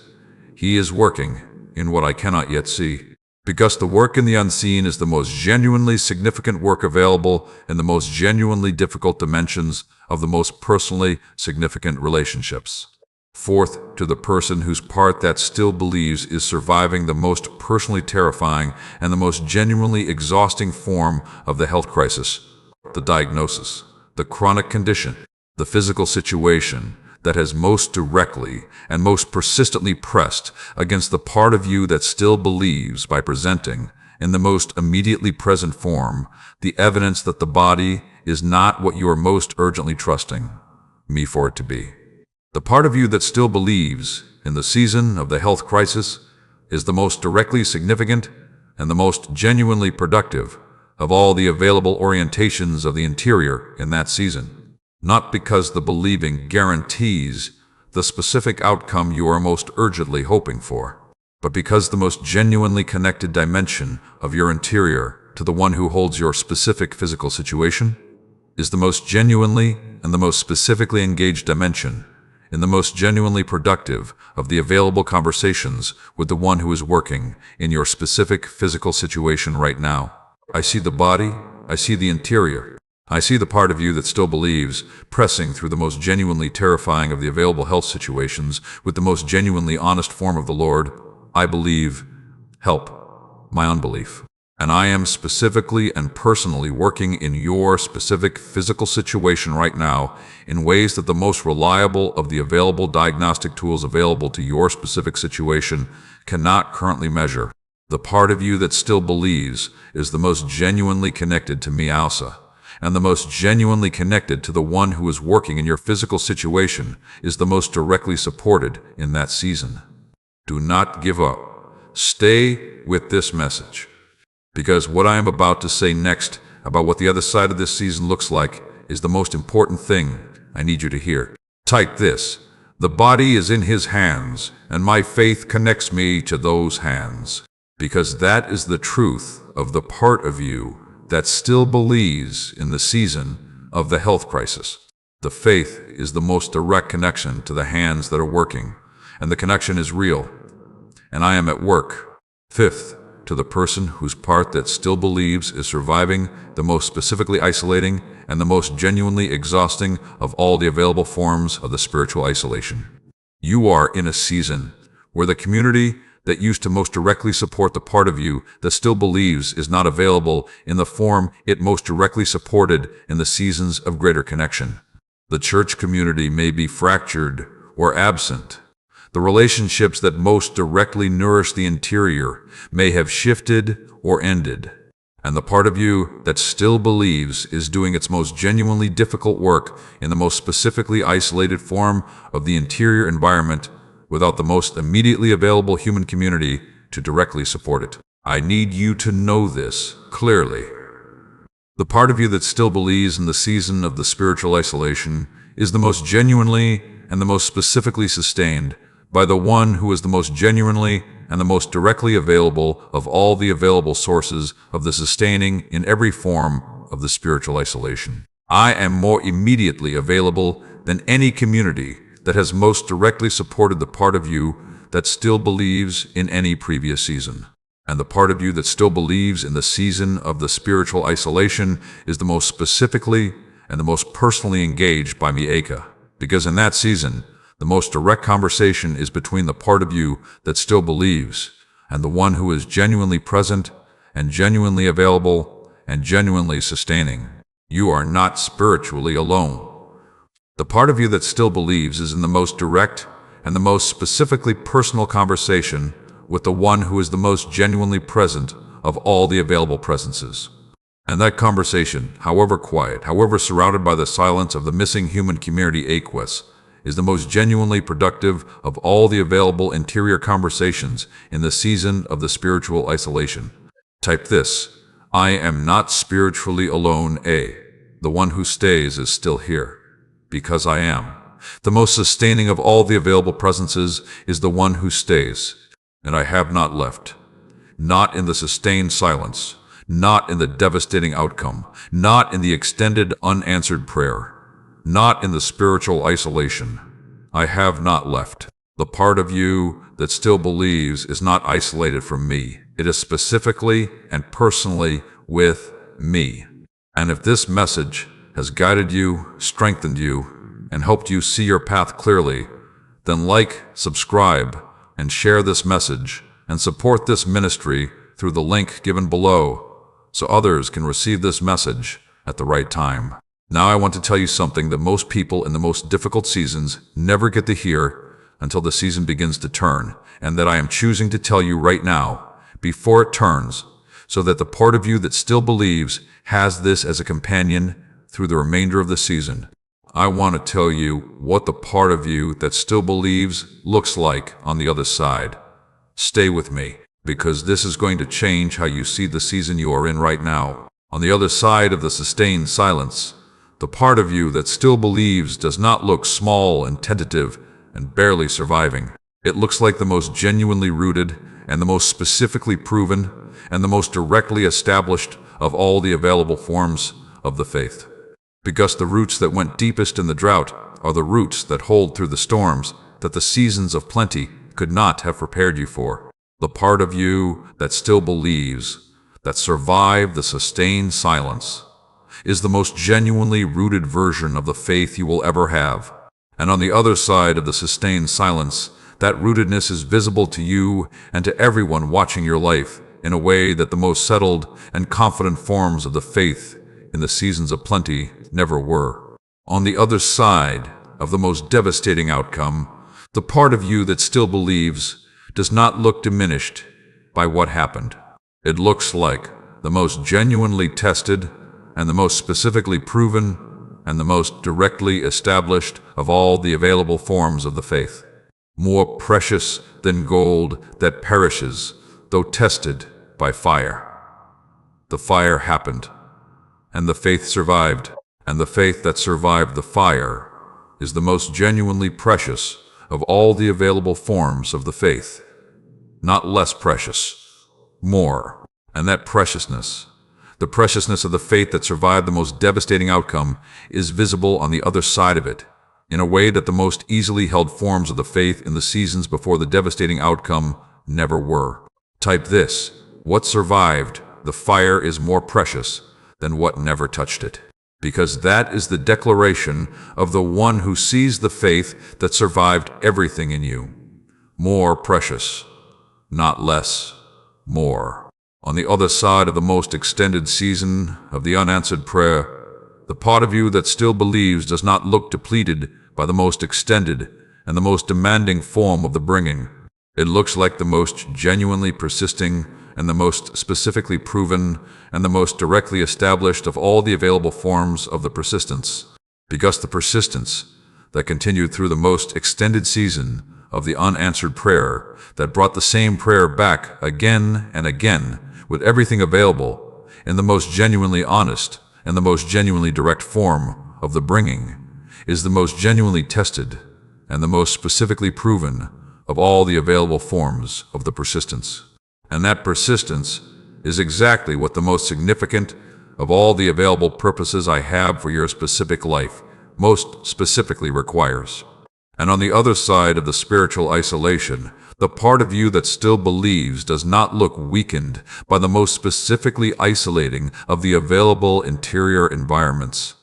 he is working in what I cannot yet see. Because the work in the unseen is the most genuinely significant work available in the most genuinely difficult dimensions of the most personally significant relationships. Fourth, to the person whose part that still believes is surviving the most personally terrifying and the most genuinely exhausting form of the health crisis, the diagnosis, the chronic condition, the physical situation that has most directly and most persistently pressed against the part of you that still believes by presenting, in the most immediately present form, the evidence that the body is not what you are most urgently trusting me for it to be. The part of you that still believes in the season of the health crisis is the most directly significant and the most genuinely productive of all the available orientations of the interior in that season. Not because the believing guarantees the specific outcome you are most urgently hoping for, but because the most genuinely connected dimension of your interior to the one who holds your specific physical situation is the most genuinely and the most specifically engaged dimension in the most genuinely productive of the available conversations with the one who is working in your specific physical situation right now. I see the body, I see the interior, I see the part of you that still believes, pressing through the most genuinely terrifying of the available health situations with the most genuinely honest form of the Lord. I believe, help my unbelief. And I am specifically and personally working in your specific physical situation right now in ways that the most reliable of the available diagnostic tools available to your specific situation cannot currently measure. The part of you that still believes is the most genuinely connected to me, Alsa, and the most genuinely connected to the one who is working in your physical situation is the most directly supported in that season. Do not give up. Stay with this message. Because what I am about to say next about what the other side of this season looks like is the most important thing I need you to hear. Type this: the body is in his hands, and my faith connects me to those hands. Because that is the truth of the part of you that still believes in the season of the health crisis. The faith is the most direct connection to the hands that are working, and the connection is real. And I am at work. Fifth, to the person whose part that still believes is surviving the most specifically isolating and the most genuinely exhausting of all the available forms of the spiritual isolation. You are in a season where the community that used to most directly support the part of you that still believes is not available in the form it most directly supported in the seasons of greater connection. The church community may be fractured or absent. The relationships that most directly nourish the interior may have shifted or ended. And the part of you that still believes is doing its most genuinely difficult work in the most specifically isolated form of the interior environment without the most immediately available human community to directly support it. I need you to know this clearly. The part of you that still believes in the season of the spiritual isolation is the most genuinely and the most specifically sustained by the one who is the most genuinely and the most directly available of all the available sources of the sustaining in every form of the spiritual isolation. I am more immediately available than any community that has most directly supported the part of you that still believes in any previous season. And the part of you that still believes in the season of the spiritual isolation is the most specifically and the most personally engaged by me, Aka, because in that season, the most direct conversation is between the part of you that still believes and the one who is genuinely present and genuinely available and genuinely sustaining. You are not spiritually alone. The part of you that still believes is in the most direct and the most specifically personal conversation with the one who is the most genuinely present of all the available presences. And that conversation, however quiet, however surrounded by the silence of the missing human community aqueous, is the most genuinely productive of all the available interior conversations in the season of the spiritual isolation. Type this: I am not spiritually alone, the one who stays is still here, because I am. The most sustaining of all the available presences is the one who stays, and I have not left. Not in the sustained silence, not in the devastating outcome, not in the extended unanswered prayer, not in the spiritual isolation. I have not left. The part of you that still believes is not isolated from me. It is specifically and personally with me. And if this message has guided you, strengthened you, and helped you see your path clearly, then like, subscribe, and share this message, and support this ministry through the link given below, so others can receive this message at the right time. Now I want to tell you something that most people in the most difficult seasons never get to hear until the season begins to turn, and that I am choosing to tell you right now, before it turns, so that the part of you that still believes has this as a companion through the remainder of the season. I want to tell you what the part of you that still believes looks like on the other side. Stay with me, because this is going to change how you see the season you are in right now. On the other side of the sustained silence, the part of you that still believes does not look small and tentative and barely surviving. It looks like the most genuinely rooted and the most specifically proven and the most directly established of all the available forms of the faith. Because the roots that went deepest in the drought are the roots that hold through the storms that the seasons of plenty could not have prepared you for. The part of you that still believes, that survived the sustained silence, is the most genuinely rooted version of the faith you will ever have. And on the other side of the sustained silence, that rootedness is visible to you and to everyone watching your life in a way that the most settled and confident forms of the faith in the seasons of plenty never were. On the other side of the most devastating outcome, the part of you that still believes does not look diminished by what happened. It looks like the most genuinely tested and the most specifically proven and the most directly established of all the available forms of the faith. More precious than gold that perishes, though tested by fire. The fire happened, and the faith survived, and the faith that survived the fire is the most genuinely precious of all the available forms of the faith. Not less precious, more. And that preciousness, the preciousness of the faith that survived the most devastating outcome, is visible on the other side of it, in a way that the most easily held forms of the faith in the seasons before the devastating outcome never were. Type this: what survived the fire is more precious than what never touched it. Because that is the declaration of the one who sees the faith that survived everything in you. More precious, not less, more. On the other side of the most extended season of the unanswered prayer, the part of you that still believes does not look depleted by the most extended and the most demanding form of the bringing. It looks like the most genuinely persisting and the most specifically proven and the most directly established of all the available forms of the persistence. Because the persistence that continued through the most extended season of the unanswered prayer, that brought the same prayer back again and again with everything available in the most genuinely honest and the most genuinely direct form of the bringing, is the most genuinely tested and the most specifically proven of all the available forms of the persistence. And that persistence is exactly what the most significant of all the available purposes I have for your specific life most specifically requires. And on the other side of the spiritual isolation, the part of you that still believes does not look weakened by the most specifically isolating of the available interior environments.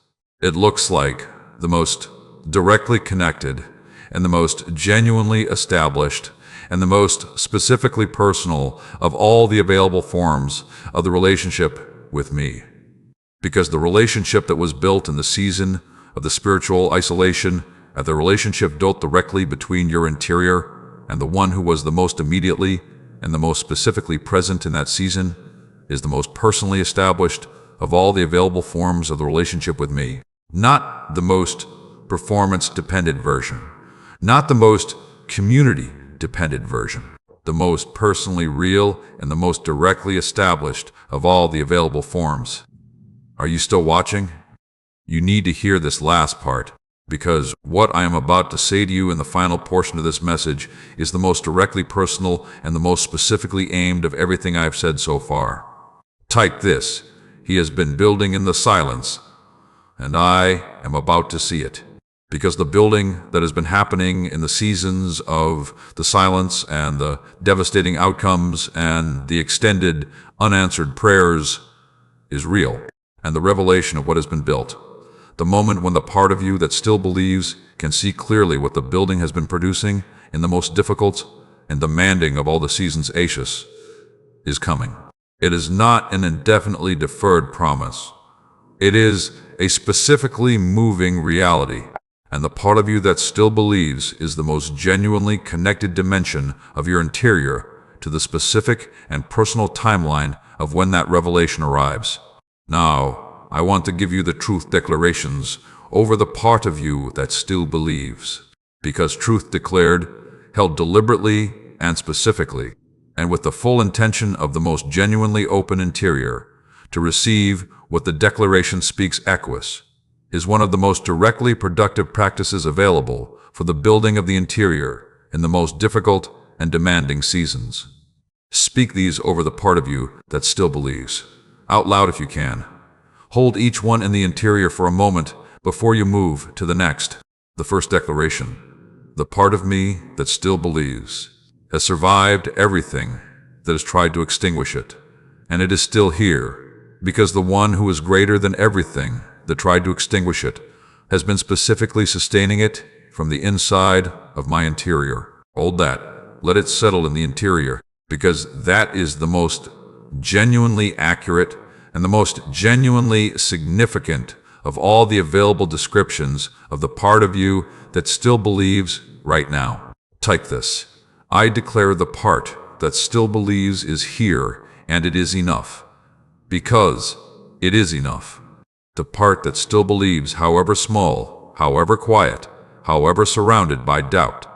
It looks like the most directly connected and the most genuinely established and the most specifically personal of all the available forms of the relationship with me. Because the relationship that was built in the season of the spiritual isolation, and the relationship built directly between your interior and the one who was the most immediately and the most specifically present in that season, is the most personally established of all the available forms of the relationship with me. Not the most performance-dependent version, not the most community-dependent version, the most personally real and the most directly established of all the available forms. Are you still watching? You need to hear this last part, because what I am about to say to you in the final portion of this message is the most directly personal and the most specifically aimed of everything I have said so far. Type this: he has been building in the silence, and I am about to see it. Because the building that has been happening in the seasons of the silence and the devastating outcomes and the extended unanswered prayers is real, and the revelation of what has been built, the moment when the part of you that still believes can see clearly what the building has been producing in the most difficult and demanding of all the seasons is coming. It is not an indefinitely deferred promise. It is a specifically moving reality. And the part of you that still believes is the most genuinely connected dimension of your interior to the specific and personal timeline of when that revelation arrives. Now, I want to give you the truth declarations over the part of you that still believes. Because truth declared, held deliberately and specifically, and with the full intention of the most genuinely open interior, to receive what the declaration speaks equus, is one of the most directly productive practices available for the building of the interior in the most difficult and demanding seasons. Speak these over the part of you that still believes, out loud if you can. Hold each one in the interior for a moment before you move to the next. The first declaration: the part of me that still believes has survived everything that has tried to extinguish it, and it is still here, because the one who is greater than everything that tried to extinguish it has been specifically sustaining it from the inside of my interior. Hold that. Let it settle in the interior, because that is the most genuinely accurate and the most genuinely significant of all the available descriptions of the part of you that still believes right now. Type this. I declare the part that still believes is here, and it is enough. Because it is enough. The part that still believes, however small, however quiet, however surrounded by doubt,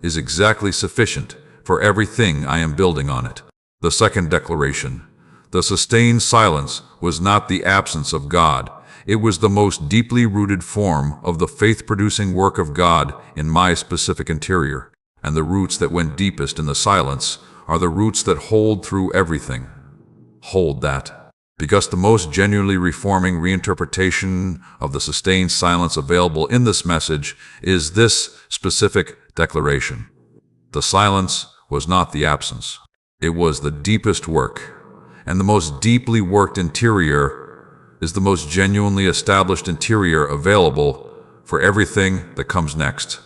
is exactly sufficient for everything I am building on it. The second declaration. The sustained silence was not the absence of God. It was the most deeply rooted form of the faith-producing work of God in my specific interior. And the roots that went deepest in the silence are the roots that hold through everything. Hold that. Because the most genuinely reforming reinterpretation of the sustained silence available in this message is this specific declaration. The silence was not the absence. It was the deepest work. And the most deeply worked interior is the most genuinely established interior available for everything that comes next.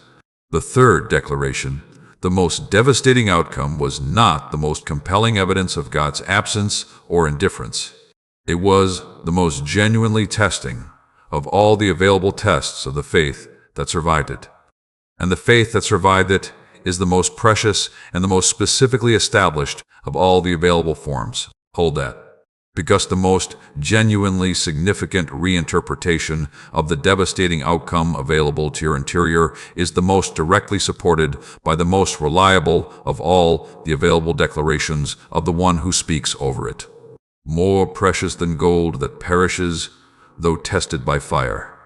The third declaration. The most devastating outcome was not the most compelling evidence of God's absence or indifference. It was the most genuinely testing of all the available tests of the faith that survived it. And the faith that survived it is the most precious and the most specifically established of all the available forms. Hold that. Because the most genuinely significant reinterpretation of the devastating outcome available to your interior is the most directly supported by the most reliable of all the available declarations of the one who speaks over it. More precious than gold that perishes, though tested by fire.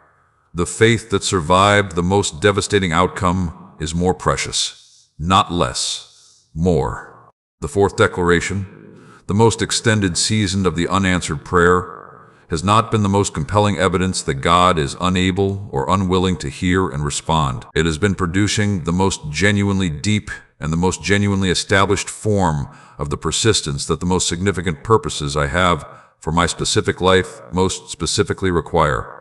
The faith that survived the most devastating outcome is more precious, not less, more. The fourth declaration. The most extended season of the unanswered prayer has not been the most compelling evidence that God is unable or unwilling to hear and respond. It has been producing the most genuinely deep and the most genuinely established form of the persistence that the most significant purposes I have for my specific life most specifically require.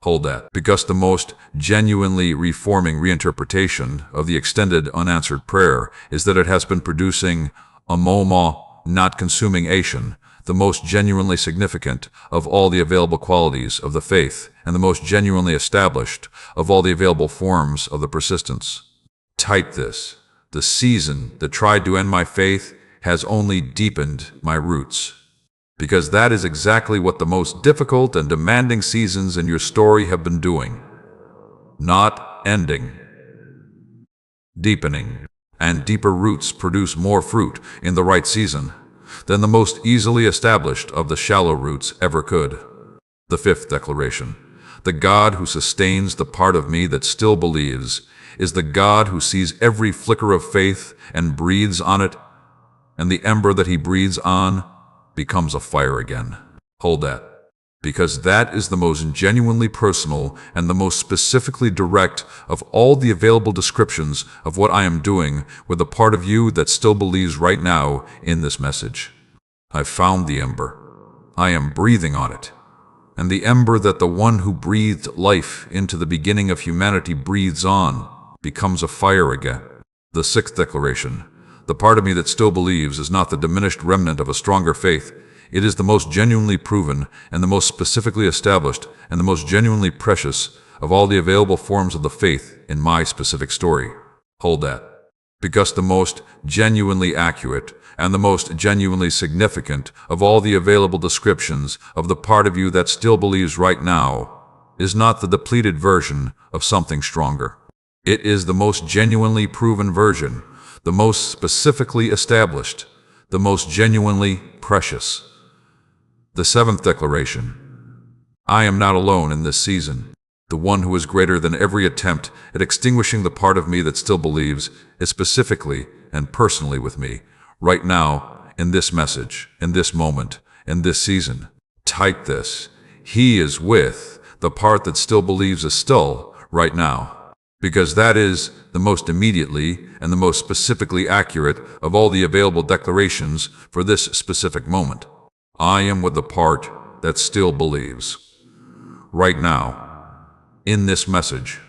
Hold that. Because the most genuinely reforming reinterpretation of the extended unanswered prayer is that it has been producing a moment, not consuming ation, the most genuinely significant of all the available qualities of the faith, and the most genuinely established of all the available forms of the persistence. Type this. The season that tried to end my faith has only deepened my roots. Because that is exactly what the most difficult and demanding seasons in your story have been doing. Not ending. Deepening. And deeper roots produce more fruit in the right season than the most easily established of the shallow roots ever could. The fifth declaration. The God who sustains the part of me that still believes is the God who sees every flicker of faith and breathes on it, and the ember that he breathes on becomes a fire again. Hold that. Because that is the most genuinely personal and the most specifically direct of all the available descriptions of what I am doing with the part of you that still believes right now in this message. I've found the ember. I am breathing on it. And the ember that the one who breathed life into the beginning of humanity breathes on becomes a fire again. The sixth declaration. The part of me that still believes is not the diminished remnant of a stronger faith. It is the most genuinely proven and the most specifically established and the most genuinely precious of all the available forms of the faith in my specific story. Hold that. Because the most genuinely accurate and the most genuinely significant of all the available descriptions of the part of you that still believes right now is not the depleted version of something stronger. It is the most genuinely proven version, the most specifically established, the most genuinely precious. The seventh declaration. I am not alone in this season. The one who is greater than every attempt at extinguishing the part of me that still believes is specifically and personally with me, right now, in this message, in this moment, in this season. Type this. He is with the part that still believes is still right now. Because that is the most immediately and the most specifically accurate of all the available declarations for this specific moment. I am with the part that still believes. Right now, in this message,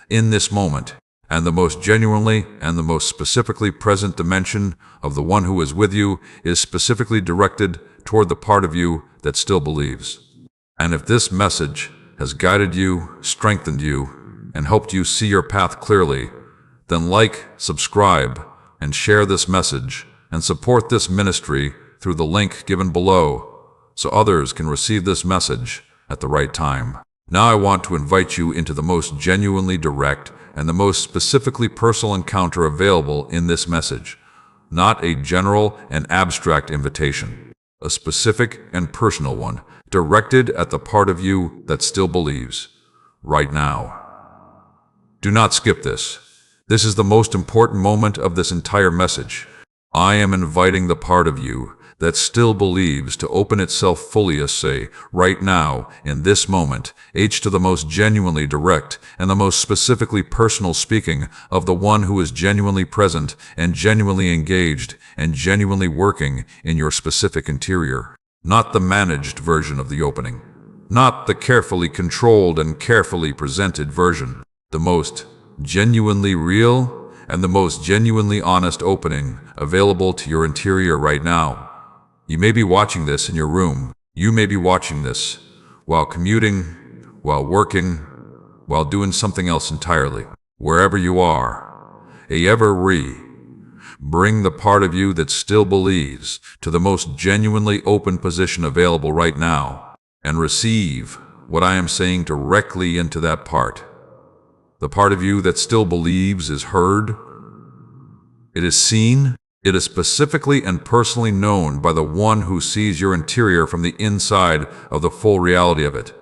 in this moment, and the most genuinely and the most specifically present dimension of the one who is with you is specifically directed toward the part of you that still believes. And if this message has guided you, strengthened you, and helped you see your path clearly, then like, subscribe, and share this message, and support this ministry through the link given below, so others can receive this message at the right time. Now I want to invite you into the most genuinely direct and the most specifically personal encounter available in this message. Not a general and abstract invitation, a specific and personal one, directed at the part of you that still believes, right now. Do not skip this. This is the most important moment of this entire message. I am inviting the part of you that still believes to open itself fully, right now, in this moment, to the most genuinely direct and the most specifically personal speaking of the one who is genuinely present and genuinely engaged and genuinely working in your specific interior. Not the managed version of the opening, not the carefully controlled and carefully presented version, the most genuinely real and the most genuinely honest opening available to your interior right now. You may be watching this in your room. You may be watching this while commuting, while working, while doing something else entirely. Wherever you are, bring the part of you that still believes to the most genuinely open position available right now and receive what I am saying directly into that part. The part of you that still believes is heard. It is seen. It is specifically and personally known by the one who sees your interior from the inside of the full reality of it,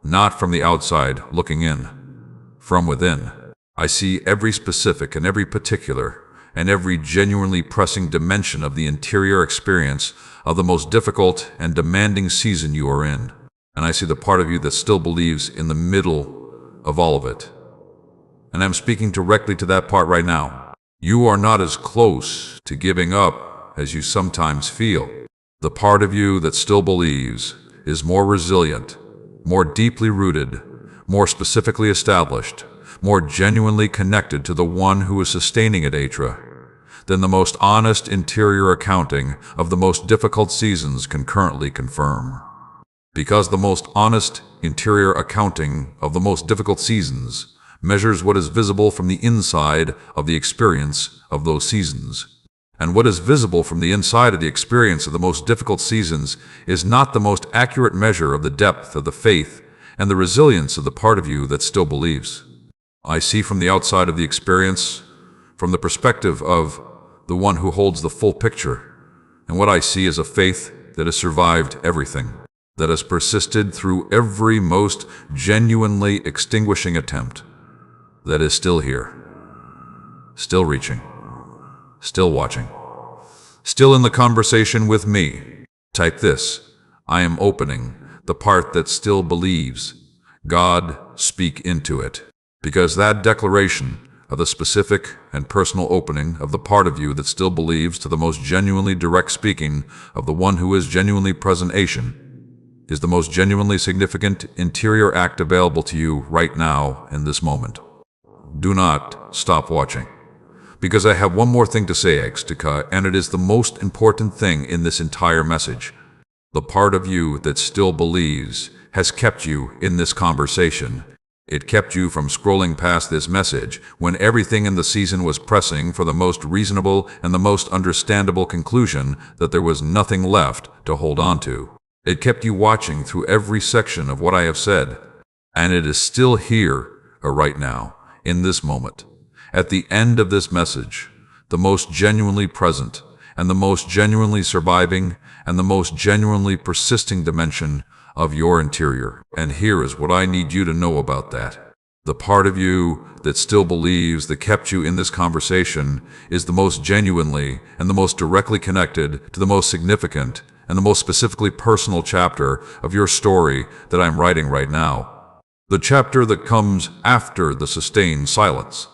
not from the outside looking in. From within, I see every specific and every particular and every genuinely pressing dimension of the interior experience of the most difficult and demanding season you are in. And I see the part of you that still believes in the middle of all of it. And I'm speaking directly to that part right now. You are not as close to giving up as you sometimes feel. The part of you that still believes is more resilient, more deeply rooted, more specifically established, more genuinely connected to the one who is sustaining it, than the most honest interior accounting of the most difficult seasons can currently confirm. Because the most honest interior accounting of the most difficult seasons measures what is visible from the inside of the experience of those seasons. And what is visible from the inside of the experience of the most difficult seasons is not the most accurate measure of the depth of the faith and the resilience of the part of you that still believes. I see from the outside of the experience, from the perspective of the one who holds the full picture, and what I see is a faith that has survived everything, that has persisted through every most genuinely extinguishing attempt, that is still here, still reaching, still watching, still in the conversation with me. Type this: I am opening the part that still believes. God, speak into it. Because that declaration of the specific and personal opening of the part of you that still believes to the most genuinely direct speaking of the one who is genuinely present is the most genuinely significant interior act available to you right now in this moment. Do not stop watching, because I have one more thing to say, and it is the most important thing in this entire message. The part of you that still believes has kept you in this conversation. It kept you from scrolling past this message when everything in the season was pressing for the most reasonable and the most understandable conclusion that there was nothing left to hold on to. It kept you watching through every section of what I have said, and it is still here, right now, in this moment, at the end of this message, the most genuinely present and the most genuinely surviving and the most genuinely persisting dimension of your interior. And here is what I need you to know about that. The part of you that still believes that kept you in this conversation is the most genuinely and the most directly connected to the most significant and the most specifically personal chapter of your story that I'm writing right now. The chapter that comes after the sustained silence.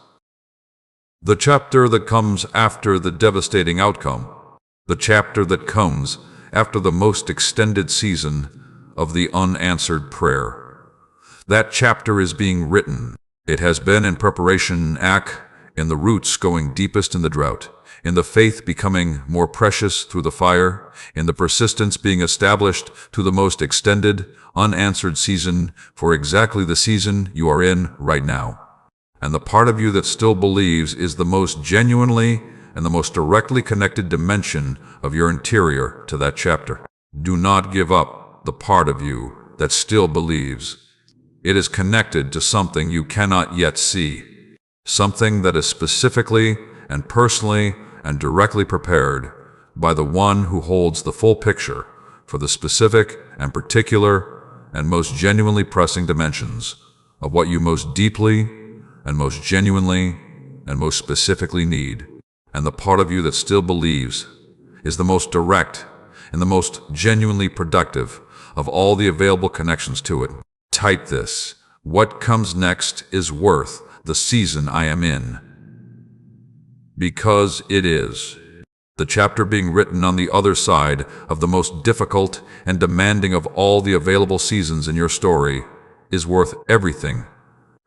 The chapter that comes after the devastating outcome. The chapter that comes after the most extended season of the unanswered prayer. That chapter is being written. It has been in preparation, in the roots going deepest in the drought, in the faith becoming more precious through the fire, in the persistence being established to the most extended, unanswered season for exactly the season you are in right now. And the part of you that still believes is the most genuinely and the most directly connected dimension of your interior to that chapter. Do not give up the part of you that still believes. It is connected to something you cannot yet see, something that is specifically and personally and directly prepared by the one who holds the full picture for the specific and particular and most genuinely pressing dimensions of what you most deeply and most genuinely and most specifically need. And the part of you that still believes is the most direct and the most genuinely productive of all the available connections to it. Type this: what comes next is worth the season I am in. Because it is. The chapter being written on the other side of the most difficult and demanding of all the available seasons in your story is worth everything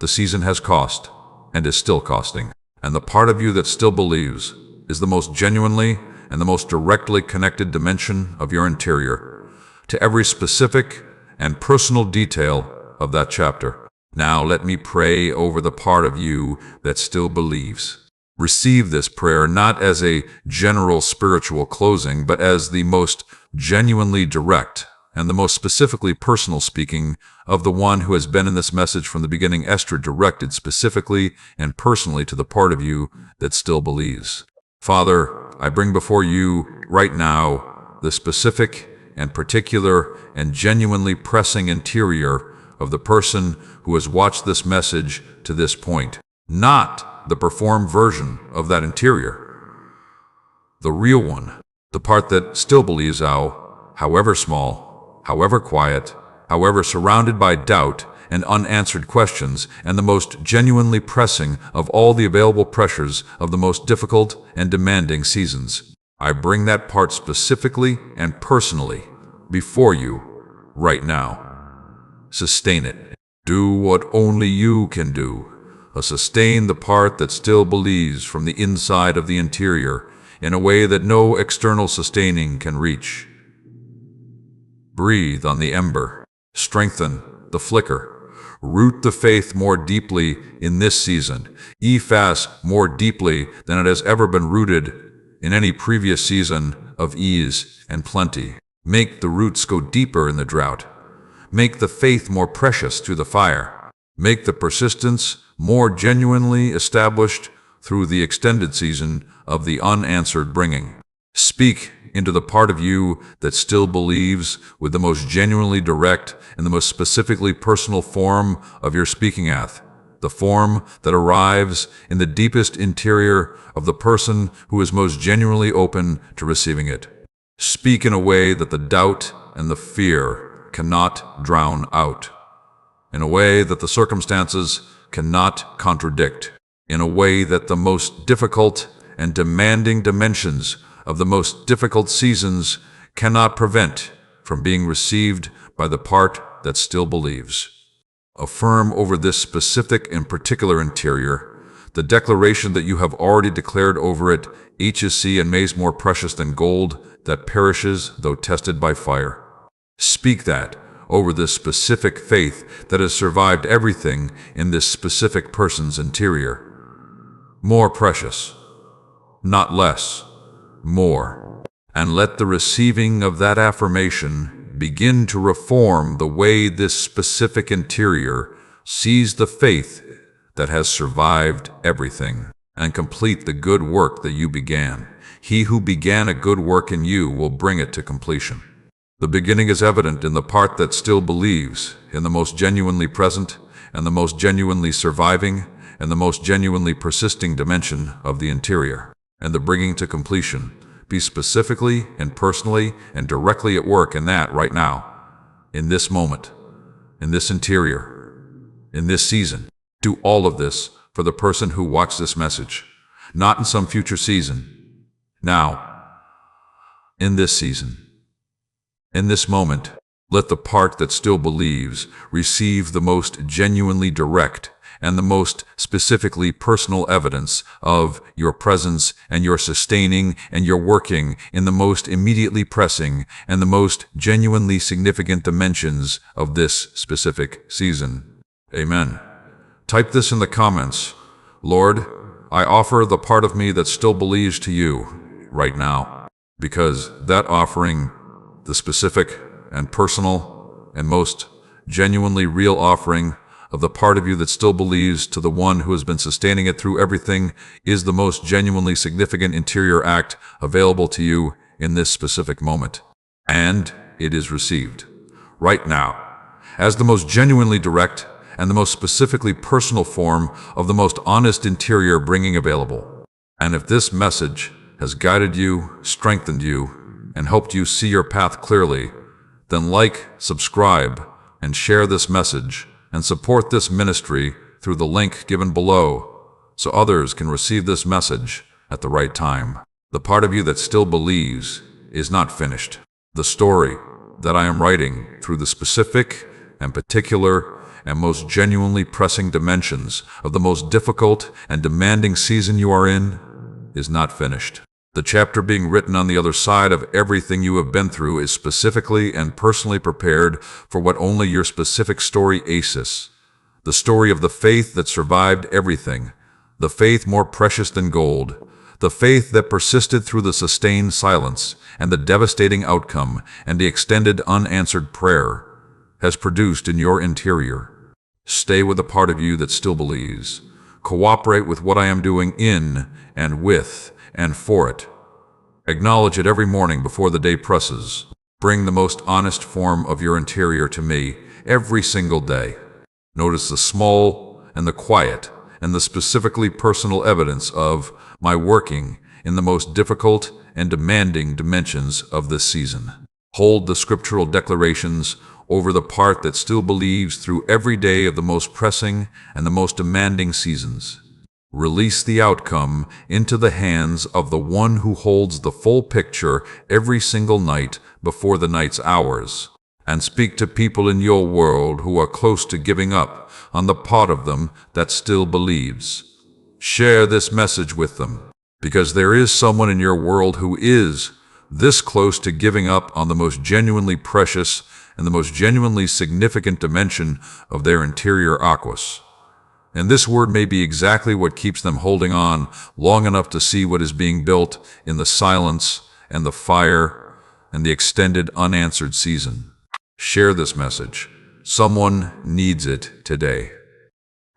the season has cost and is still costing. And the part of you that still believes is the most genuinely and the most directly connected dimension of your interior to every specific and personal detail of that chapter. Now let me pray over the part of you that still believes. Receive this prayer not as a general spiritual closing, but as the most genuinely direct and the most specifically personal speaking of the one who has been in this message from the beginning, Esther, directed specifically and personally to the part of you that still believes. Father, I bring before you right now the specific and particular and genuinely pressing interior of the person who has watched this message to this point, not the performed version of that interior, the real one, the part that still believes, however small, however quiet, however surrounded by doubt and unanswered questions, and the most genuinely pressing of all the available pressures of the most difficult and demanding seasons. I bring that part specifically and personally before you right now. Sustain it. Do what only you can do. Sustain the part that still believes from the inside of the interior in a way that no external sustaining can reach. Breathe on the ember. Strengthen the flicker. Root the faith more deeply in this season. Fast more deeply than it has ever been rooted in any previous season of ease and plenty. Make the roots go deeper in the drought. Make the faith more precious through the fire. Make the persistence more genuinely established through the extended season of the unanswered bringing. Speak into the part of you that still believes with the most genuinely direct and the most specifically personal form of your speaking, the form that arrives in the deepest interior of the person who is most genuinely open to receiving it. Speak in a way that the doubt and the fear cannot drown out, in a way that the circumstances cannot contradict, in a way that the most difficult and demanding dimensions of the most difficult seasons cannot prevent from being received by the part that still believes. Affirm over this specific and particular interior the declaration that you have already declared over it, each is and maze more precious than gold that perishes though tested by fire. Speak that over this specific faith that has survived everything in this specific person's interior. More precious, not less, more. And let the receiving of that affirmation begin to reform the way this specific interior sees the faith that has survived everything, and complete the good work that you began. He who began a good work in you will bring it to completion. The beginning is evident in the part that still believes, in the most genuinely present and the most genuinely surviving and the most genuinely persisting dimension of the interior. And the bringing to completion, be specifically and personally and directly at work in that right now, in this moment, in this interior, in this season. Do all of this for the person who watched this message, not in some future season. Now, in this season. In this moment, Let the part that still believes receive the most genuinely direct and the most specifically personal evidence of your presence and your sustaining and your working in the most immediately pressing and the most genuinely significant dimensions of this specific season. Amen. Type this in the comments. Lord, I offer the part of me that still believes to you right now, because that offering, the specific and personal and most genuinely real offering of the part of you that still believes to the one who has been sustaining it through everything, is the most genuinely significant interior act available to you in this specific moment. And it is received right now as the most genuinely direct and the most specifically personal form of the most honest interior bringing available. And if this message has guided you, strengthened you, and helped you see your path clearly, then like, subscribe, and share this message, and support this ministry through the link given below so others can receive this message at the right time. The part of you that still believes is not finished. The story that I am writing through the specific and particular and most genuinely pressing dimensions of the most difficult and demanding season you are in is not finished. The chapter being written on the other side of everything you have been through is specifically and personally prepared for what only your specific story aces. The story of the faith that survived everything, the faith more precious than gold, the faith that persisted through the sustained silence and the devastating outcome and the extended unanswered prayer, has produced in your interior. Stay with the part of you that still believes. Cooperate with what I am doing in and with and for it. Acknowledge it every morning before the day presses. Bring the most honest form of your interior to me every single day. Notice the small and the quiet and the specifically personal evidence of my working in the most difficult and demanding dimensions of this season. Hold the scriptural declarations over the part that still believes through every day of the most pressing and the most demanding seasons. Release the outcome into the hands of the one who holds the full picture every single night before the night's hours, and speak to people in your world who are close to giving up on the part of them that still believes. Share this message with them, because there is someone in your world who is this close to giving up on the most genuinely precious and the most genuinely significant dimension of their interior aquas. And this word may be exactly what keeps them holding on long enough to see what is being built in the silence and the fire and the extended unanswered season. Share this message. Someone needs it today.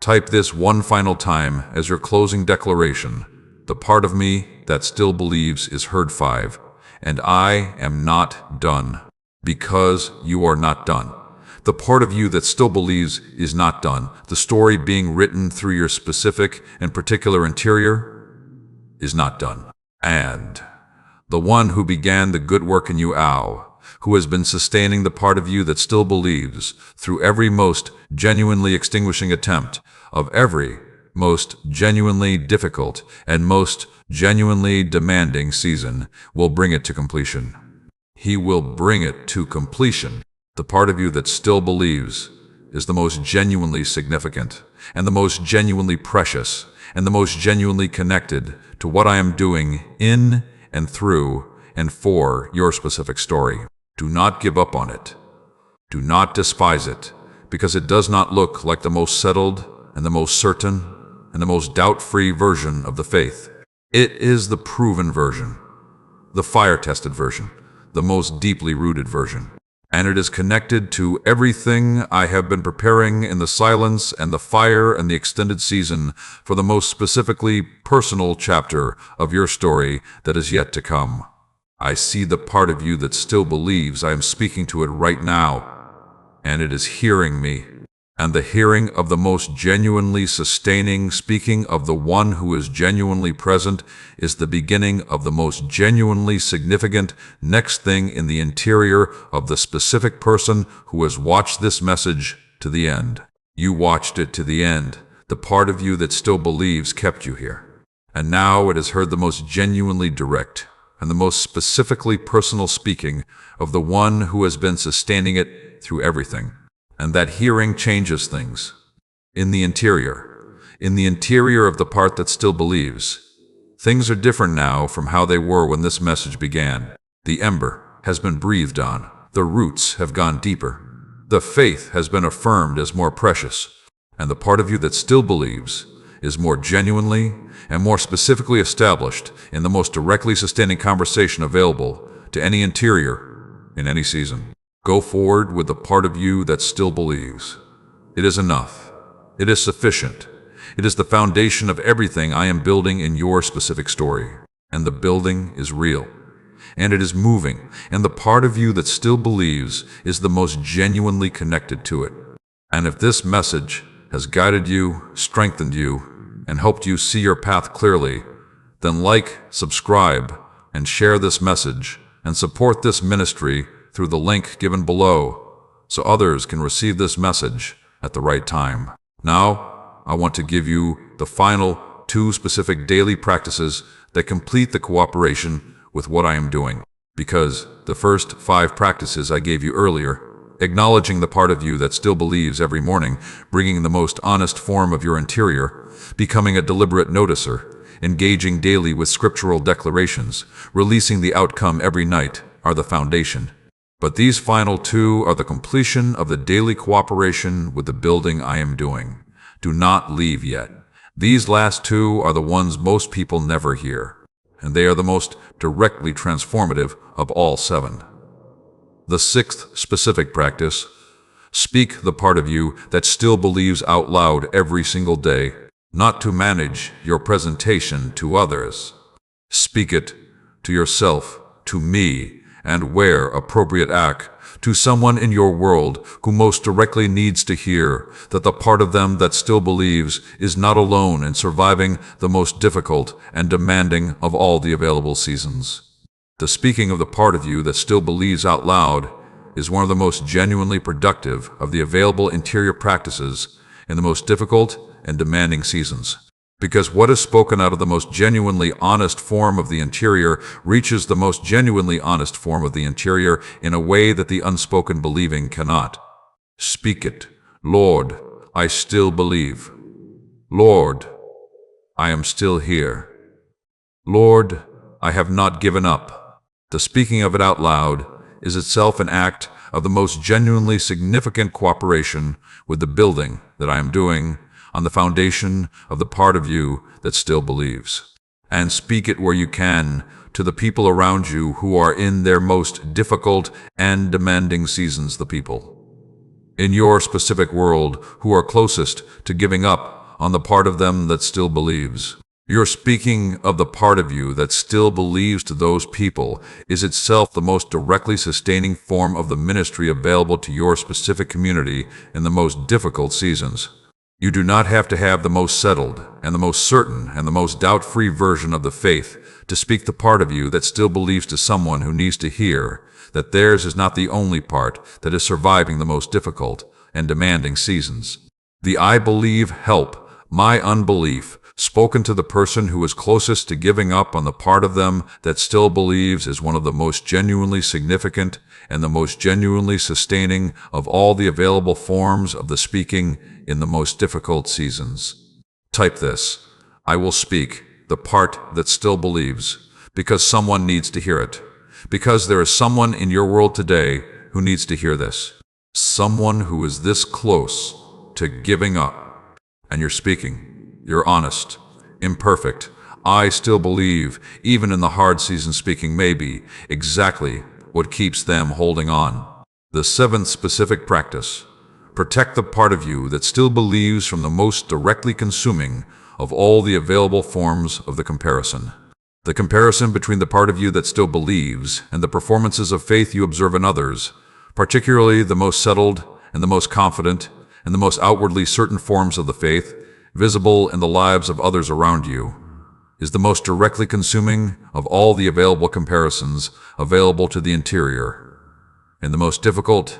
Type this one final time as your closing declaration. The part of me that still believes is heard 5, and I am not done, because you are not done. The part of you that still believes is not done. The story being written through your specific and particular interior is not done. And the one who began the good work in you, who has been sustaining the part of you that still believes through every most genuinely extinguishing attempt of every most genuinely difficult and most genuinely demanding season, will bring it to completion. He will bring it to completion. The part of you that still believes is the most genuinely significant and the most genuinely precious and the most genuinely connected to what I am doing in and through and for your specific story. Do not give up on it. Do not despise it, because it does not look like the most settled and the most certain and the most doubt-free version of the faith. It is the proven version, the fire-tested version, the most deeply rooted version. And it is connected to everything I have been preparing in the silence and the fire and the extended season for the most specifically personal chapter of your story that is yet to come. I see the part of you that still believes. I am speaking to it right now, and it is hearing me. And the hearing of the most genuinely sustaining, speaking of the one who is genuinely present, is the beginning of the most genuinely significant next thing in the interior of the specific person who has watched this message to the end. You watched it to the end. The part of you that still believes kept you here. And now it has heard the most genuinely direct and the most specifically personal speaking of the one who has been sustaining it through everything, and that hearing changes things. In the interior of the part that still believes, things are different now from how they were when this message began. The ember has been breathed on. The roots have gone deeper. The faith has been affirmed as more precious, and the part of you that still believes is more genuinely and more specifically established in the most directly sustaining conversation available to any interior in any season. Go forward with the part of you that still believes. It is enough. It is sufficient. It is the foundation of everything I am building in your specific story. And the building is real. And it is moving, and the part of you that still believes is the most genuinely connected to it. And if this message has guided you, strengthened you, and helped you see your path clearly, then like, subscribe, and share this message, and support this ministry through the link given below, so others can receive this message at the right time. Now, I want to give you the final 2 specific daily practices that complete the cooperation with what I am doing, because the first 5 practices I gave you earlier, acknowledging the part of you that still believes every morning, bringing the most honest form of your interior, becoming a deliberate noticer, engaging daily with scriptural declarations, releasing the outcome every night, are the foundation. But these final 2 are the completion of the daily cooperation with the building I am doing. Do not leave yet. These last 2 are the ones most people never hear, and they are the most directly transformative of all 7. The 6th specific practice: speak the part of you that still believes out loud every single day, not to manage your presentation to others. Speak it to yourself, to me, and where appropriate to someone in your world who most directly needs to hear that the part of them that still believes is not alone in surviving the most difficult and demanding of all the available seasons. The speaking of the part of you that still believes out loud is one of the most genuinely productive of the available interior practices in the most difficult and demanding seasons. Because what is spoken out of the most genuinely honest form of the interior reaches the most genuinely honest form of the interior in a way that the unspoken believing cannot. Speak it. Lord, I still believe. Lord, I am still here. Lord, I have not given up. The speaking of it out loud is itself an act of the most genuinely significant cooperation with the building that I am doing on the foundation of the part of you that still believes. And speak it where you can to the people around you who are in their most difficult and demanding seasons, the people in your specific world who are closest to giving up on the part of them that still believes. Your speaking of the part of you that still believes to those people is itself the most directly sustaining form of the ministry available to your specific community in the most difficult seasons. You do not have to have the most settled and the most certain and the most doubt-free version of the faith to speak the part of you that still believes to someone who needs to hear that theirs is not the only part that is surviving the most difficult and demanding seasons. The I believe help, my unbelief, spoken to the person who is closest to giving up on the part of them that still believes is one of the most genuinely significant and the most genuinely sustaining of all the available forms of the speaking in the most difficult seasons. Type this: I will speak the part that still believes, because someone needs to hear it. Because there is someone in your world today who needs to hear this. Someone who is this close to giving up. And you're speaking. You're honest, imperfect. I still believe, even in the hard season, speaking may be exactly what keeps them holding on. The 7th specific practice: protect the part of you that still believes from the most directly consuming of all the available forms of the comparison. The comparison between the part of you that still believes and the performances of faith you observe in others, particularly the most settled and the most confident and the most outwardly certain forms of the faith, visible in the lives of others around you, is the most directly consuming of all the available comparisons available to the interior in the most difficult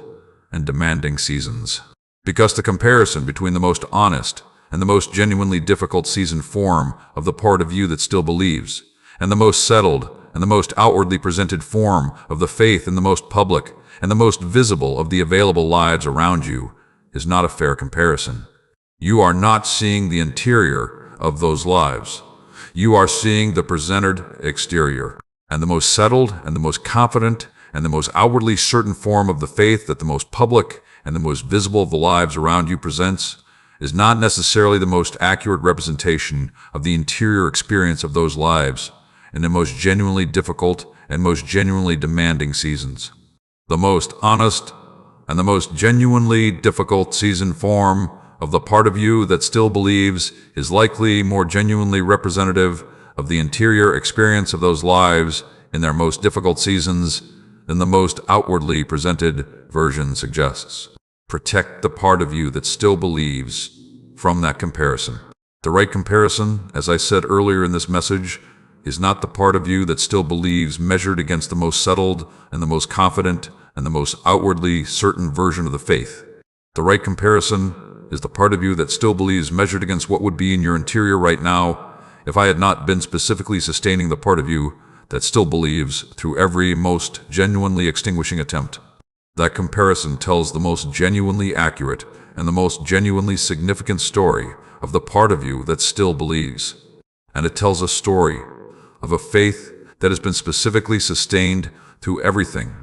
and demanding seasons. Because the comparison between the most honest and the most genuinely difficult season form of the part of you that still believes and the most settled and the most outwardly presented form of the faith in the most public and the most visible of the available lives around you is not a fair comparison. You are not seeing the interior of those lives. You are seeing the presented exterior. And the most settled and the most confident and the most outwardly certain form of the faith that the most public and the most visible of the lives around you presents is not necessarily the most accurate representation of the interior experience of those lives in the most genuinely difficult and most genuinely demanding seasons. The most honest and the most genuinely difficult season form of the part of you that still believes is likely more genuinely representative of the interior experience of those lives in their most difficult seasons than the most outwardly presented version suggests. Protect the part of you that still believes from that comparison. The right comparison, as I said earlier in this message, is not the part of you that still believes measured against the most settled and the most confident and the most outwardly certain version of the faith. The right comparison is the part of you that still believes measured against what would be in your interior right now if I had not been specifically sustaining the part of you that still believes through every most genuinely extinguishing attempt. That comparison tells the most genuinely accurate and the most genuinely significant story of the part of you that still believes. And it tells a story of a faith that has been specifically sustained through everything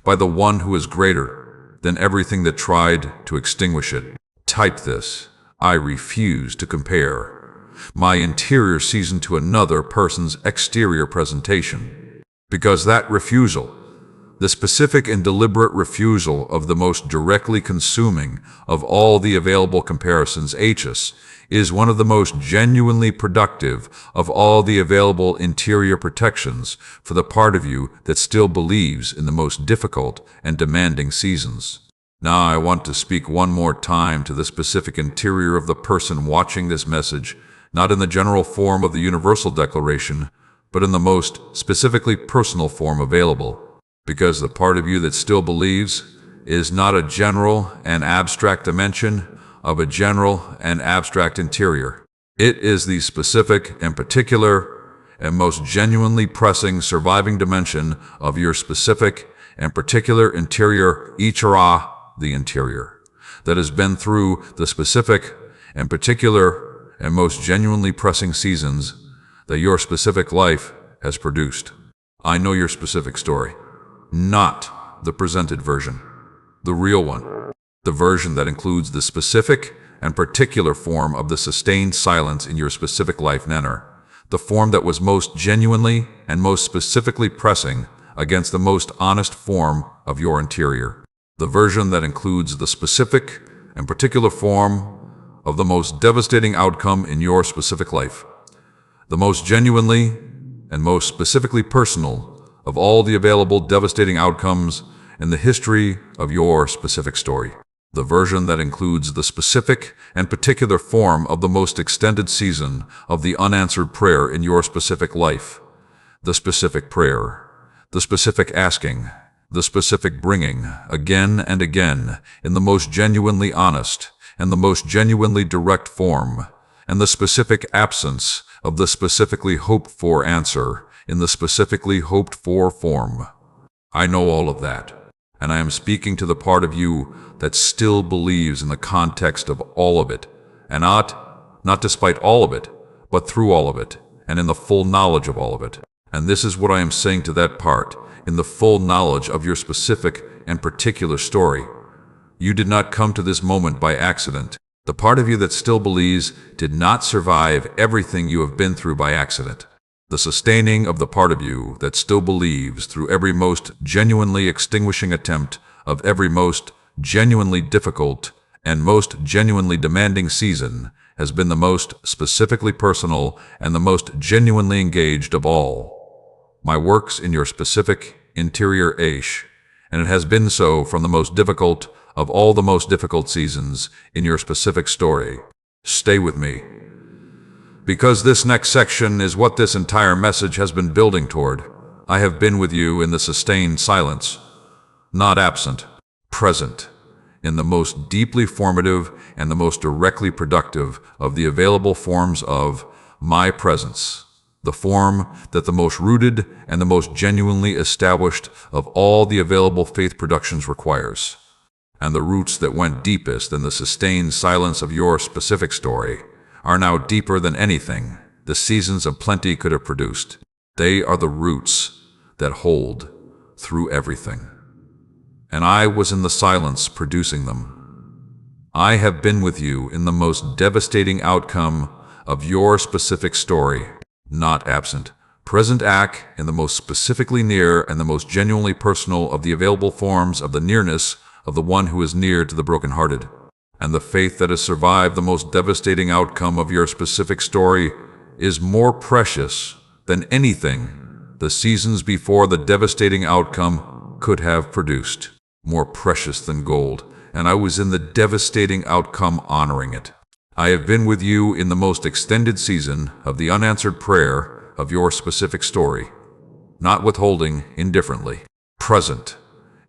by the one who is greater than everything that tried to extinguish it. Type this: I refuse to compare my interior season to another person's exterior presentation. Because that refusal, the specific and deliberate refusal of the most directly consuming of all the available comparisons, is one of the most genuinely productive of all the available interior protections for the part of you that still believes in the most difficult and demanding seasons. Now I want to speak one more time to the specific interior of the person watching this message, not in the general form of the universal declaration, but in the most specifically personal form available. Because the part of you that still believes is not a general and abstract dimension of a general and abstract interior. It is the specific and particular and most genuinely pressing surviving dimension of your specific and particular interior, the interior, that has been through the specific and particular and most genuinely pressing seasons that your specific life has produced. I know your specific story, not the presented version, the real one, the version that includes the specific and particular form of the sustained silence in your specific life, the form that was most genuinely and most specifically pressing against the most honest form of your interior, the version that includes the specific and particular form of the most devastating outcome in your specific life, the most genuinely and most specifically personal of all the available devastating outcomes in the history of your specific story, the version that includes the specific and particular form of the most extended season of the unanswered prayer in your specific life, the specific prayer, the specific asking, the specific bringing again and again in the most genuinely honest and the most genuinely direct form, and the specific absence of the specifically hoped-for answer in the specifically hoped-for form. I know all of that, and I am speaking to the part of you that still believes in the context of all of it, and not despite all of it, but through all of it, and in the full knowledge of all of it. And this is what I am saying to that part, in the full knowledge of your specific and particular story. You did not come to this moment by accident. The part of you that still believes did not survive everything you have been through by accident. The sustaining of the part of you that still believes through every most genuinely extinguishing attempt of every most genuinely difficult and most genuinely demanding season has been the most specifically personal and the most genuinely engaged of all my works in your specific interior and it has been so from the most difficult of all the most difficult seasons in your specific story. Stay with me, because this next section is what this entire message has been building toward. I have been with you in the sustained silence, not absent, present, in the most deeply formative and the most directly productive of the available forms of my presence, the form that the most rooted and the most genuinely established of all the available faith productions requires. And the roots that went deepest in the sustained silence of your specific story are now deeper than anything the seasons of plenty could have produced. They are the roots that hold through everything. And I was in the silence producing them. I have been with you in the most devastating outcome of your specific story, not absent, present act in the most specifically near and the most genuinely personal of the available forms of the nearness of the one who is near to the brokenhearted. And the faith that has survived the most devastating outcome of your specific story is more precious than anything the seasons before the devastating outcome could have produced. More precious than gold, and I was in the devastating outcome honoring it. I have been with you in the most extended season of the unanswered prayer of your specific story, not withholding indifferently, present,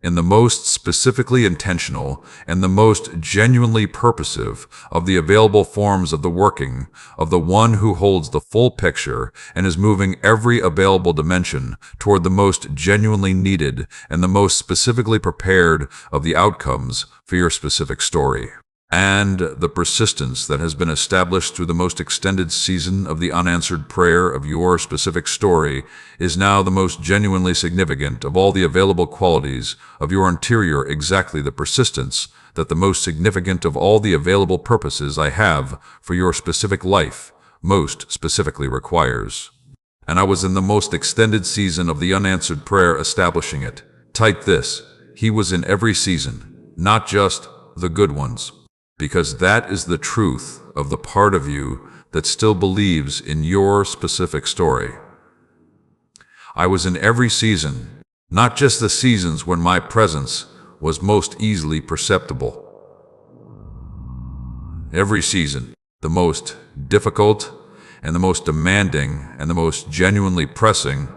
in the most specifically intentional and the most genuinely purposive of the available forms of the working of the one who holds the full picture and is moving every available dimension toward the most genuinely needed and the most specifically prepared of the outcomes for your specific story. And the persistence that has been established through the most extended season of the unanswered prayer of your specific story is now the most genuinely significant of all the available qualities of your interior, exactly the persistence that the most significant of all the available purposes I have for your specific life most specifically requires. And I was in the most extended season of the unanswered prayer establishing it. Type this: He was in every season, not just the good ones. Because that is the truth of the part of you that still believes in your specific story. I was in every season, not just the seasons when my presence was most easily perceptible. Every season, the most difficult and the most demanding and the most genuinely pressing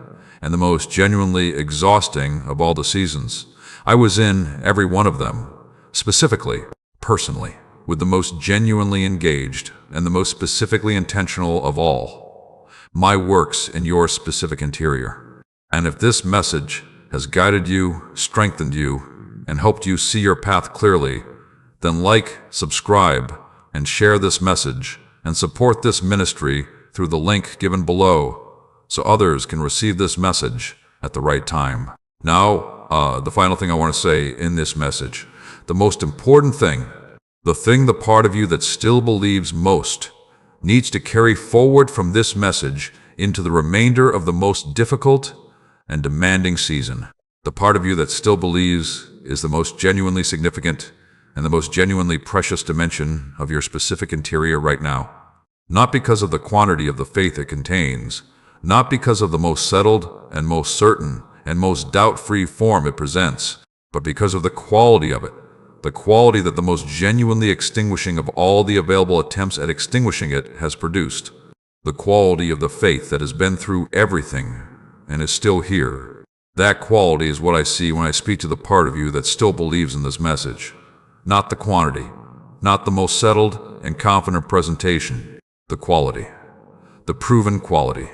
and the most genuinely exhausting of all the seasons. I was in every one of them, specifically, personally, with the most genuinely engaged and the most specifically intentional of all, my works in your specific interior. And if this message has guided you, strengthened you, and helped you see your path clearly, then like, subscribe, and share this message, and support this ministry through the link given below, so others can receive this message at the right time. Now, the final thing I want to say in this message, the most important thing, the thing the part of you that still believes most needs to carry forward from this message into the remainder of the most difficult and demanding season. The part of you that still believes is the most genuinely significant and the most genuinely precious dimension of your specific interior right now. Not because of the quantity of the faith it contains, not because of the most settled and most certain and most doubt-free form it presents, but because of the quality of it. The quality that the most genuinely extinguishing of all the available attempts at extinguishing it has produced. The quality of the faith that has been through everything and is still here. That quality is what I see when I speak to the part of you that still believes in this message. Not the quantity, not the most settled and confident presentation. The quality, the proven quality.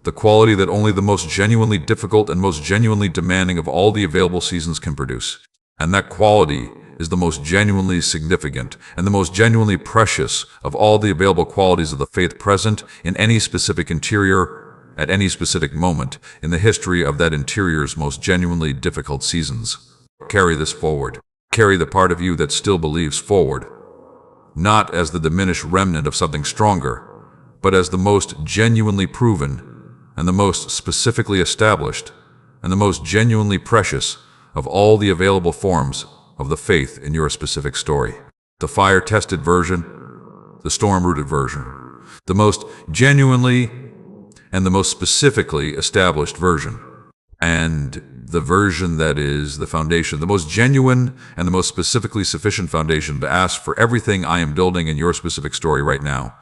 The quality that only the most genuinely difficult and most genuinely demanding of all the available seasons can produce. And that quality is the most genuinely significant and the most genuinely precious of all the available qualities of the faith present in any specific interior at any specific moment in the history of that interior's most genuinely difficult seasons. Carry this forward. Carry the part of you that still believes forward, not as the diminished remnant of something stronger, but as the most genuinely proven and the most specifically established and the most genuinely precious of all the available forms of the faith in your specific story. The fire-tested version, the storm-rooted version, the most genuinely and the most specifically established version, and the version that is the foundation, the most genuine and the most specifically sufficient foundation to ask for everything I am building in your specific story right now.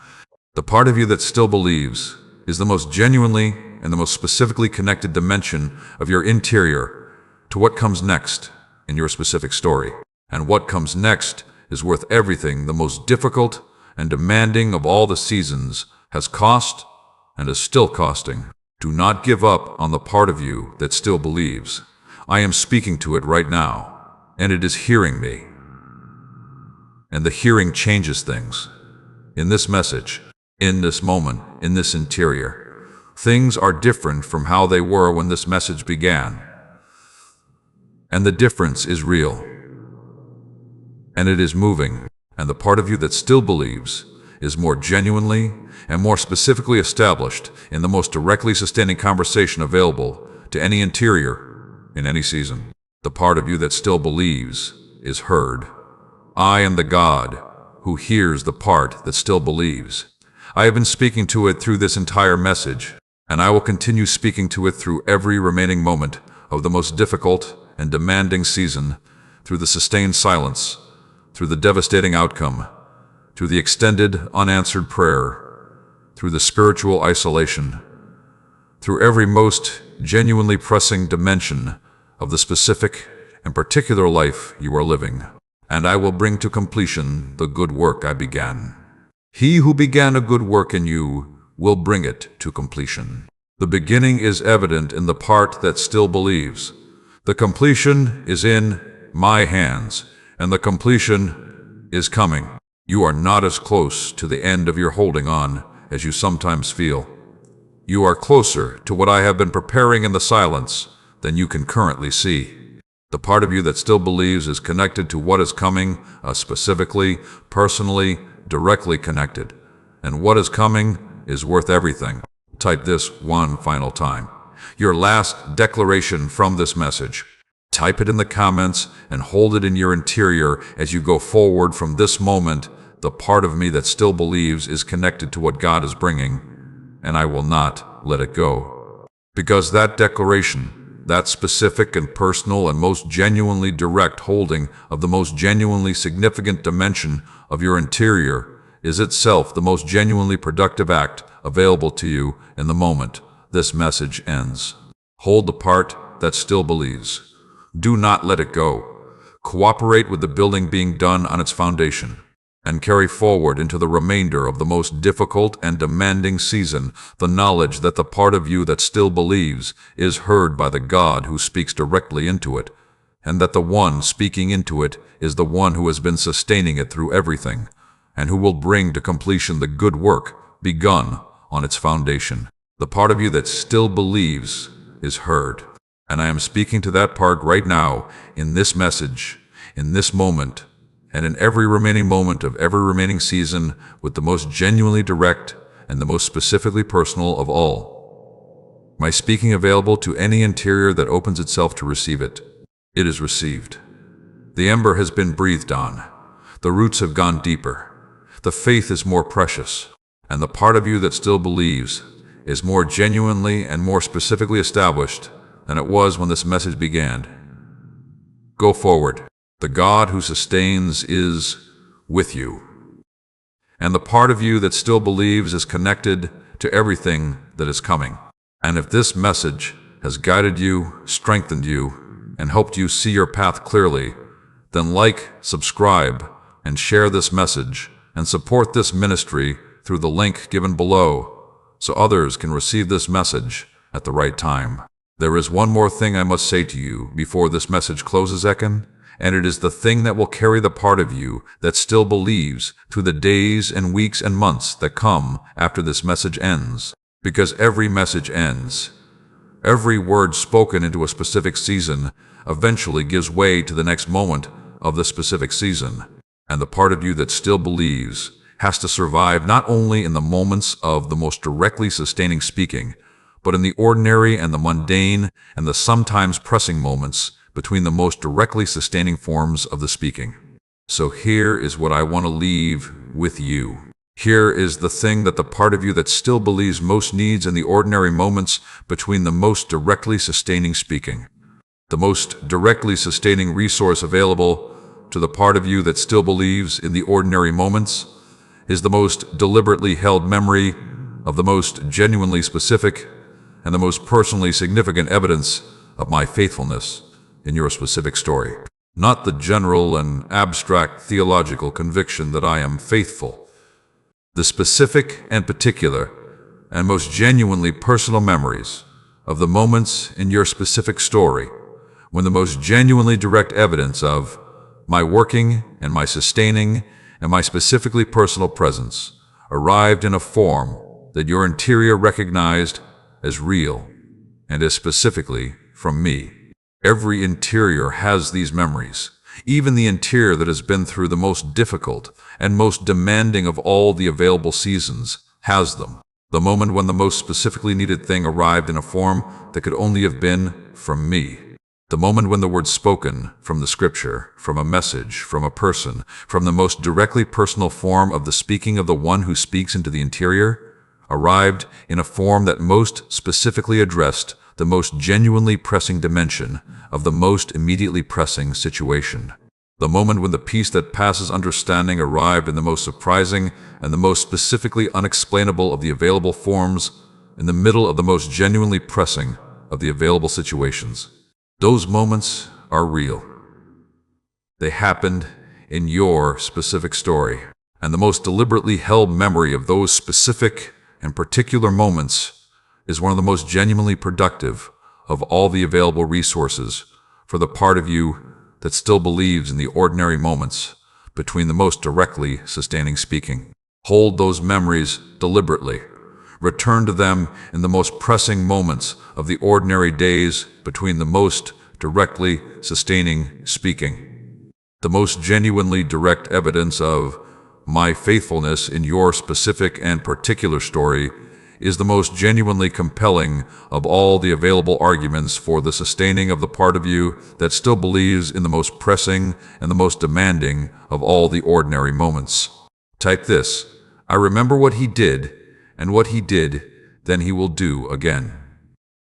The part of you that still believes is the most genuinely and the most specifically connected dimension of your interior to what comes next in your specific story. And what comes next is worth everything the most difficult and demanding of all the seasons has cost and is still costing. Do not give up on the part of you that still believes. I am speaking to it right now, and it is hearing me. And the hearing changes things. In this message, in this moment, in this interior, things are different from how they were when this message began. And the difference is real. And it is moving, and the part of you that still believes is more genuinely and more specifically established in the most directly sustaining conversation available to any interior in any season. The part of you that still believes is heard. I am the God who hears the part that still believes. I have been speaking to it through this entire message, and I will continue speaking to it through every remaining moment of the most difficult and demanding season, through the sustained silence, through the devastating outcome, through the extended, unanswered prayer, through the spiritual isolation, through every most genuinely pressing dimension of the specific and particular life you are living. And I will bring to completion the good work I began. He who began a good work in you will bring it to completion. The beginning is evident in the part that still believes. The completion is in my hands, and the completion is coming. You are not as close to the end of your holding on as you sometimes feel. You are closer to what I have been preparing in the silence than you can currently see. The part of you that still believes is connected to what is coming, specifically, personally, directly connected. And what is coming is worth everything. Type this one final time. Your last declaration from this message. Type it in the comments and hold it in your interior as you go forward from this moment. The part of me that still believes is connected to what God is bringing, and I will not let it go. Because that declaration, that specific and personal and most genuinely direct holding of the most genuinely significant dimension of your interior is itself the most genuinely productive act available to you in the moment this message ends. Hold the part that still believes. Do not let it go. Cooperate with the building being done on its foundation, and carry forward into the remainder of the most difficult and demanding season the knowledge that the part of you that still believes is heard by the God who speaks directly into it, and that the one speaking into it is the one who has been sustaining it through everything, and who will bring to completion the good work begun on its foundation. The part of you that still believes is heard, and I am speaking to that part right now in this message, in this moment, and in every remaining moment of every remaining season with the most genuinely direct and the most specifically personal of all. My speaking available to any interior that opens itself to receive it. It is received. The ember has been breathed on. The roots have gone deeper. The faith is more precious, and the part of you that still believes is more genuinely and more specifically established than it was when this message began. Go forward. The God who sustains is with you. And the part of you that still believes is connected to everything that is coming. And if this message has guided you, strengthened you, and helped you see your path clearly, then like, subscribe, and share this message, and support this ministry through the link given below, so others can receive this message at the right time. There is one more thing I must say to you before this message closes, Ekin, and it is the thing that will carry the part of you that still believes through the days and weeks and months that come after this message ends. Because every message ends. Every word spoken into a specific season eventually gives way to the next moment of the specific season. And the part of you that still believes has to survive not only in the moments of the most directly sustaining speaking, but in the ordinary and the mundane and the sometimes pressing moments between the most directly sustaining forms of the speaking. So here is what I want to leave with you. Here is the thing that the part of you that still believes most needs in the ordinary moments between the most directly sustaining speaking. The most directly sustaining resource available to the part of you that still believes in the ordinary moments is the most deliberately held memory of the most genuinely specific and the most personally significant evidence of my faithfulness in your specific story. Not the general and abstract theological conviction that I am faithful. The specific and particular and most genuinely personal memories of the moments in your specific story when the most genuinely direct evidence of my working and my sustaining and my specifically personal presence arrived in a form that your interior recognized as real and as specifically from me. Every interior has these memories. Even the interior that has been through the most difficult and most demanding of all the available seasons has them. The moment when the most specifically needed thing arrived in a form that could only have been from me. The moment when the words spoken from the scripture, from a message, from a person, from the most directly personal form of the speaking of the one who speaks into the interior, arrived in a form that most specifically addressed the most genuinely pressing dimension of the most immediately pressing situation. The moment when the peace that passes understanding arrived in the most surprising and the most specifically unexplainable of the available forms in the middle of the most genuinely pressing of the available situations. Those moments are real. They happened in your specific story, and the most deliberately held memory of those specific and particular moments is one of the most genuinely productive of all the available resources for the part of you that still believes in the ordinary moments between the most directly sustaining speaking. Hold those memories deliberately. Return to them in the most pressing moments of the ordinary days between the most directly sustaining speaking. The most genuinely direct evidence of my faithfulness in your specific and particular story is the most genuinely compelling of all the available arguments for the sustaining of the part of you that still believes in the most pressing and the most demanding of all the ordinary moments. Type this: I remember what he did, and what he did, then he will do again.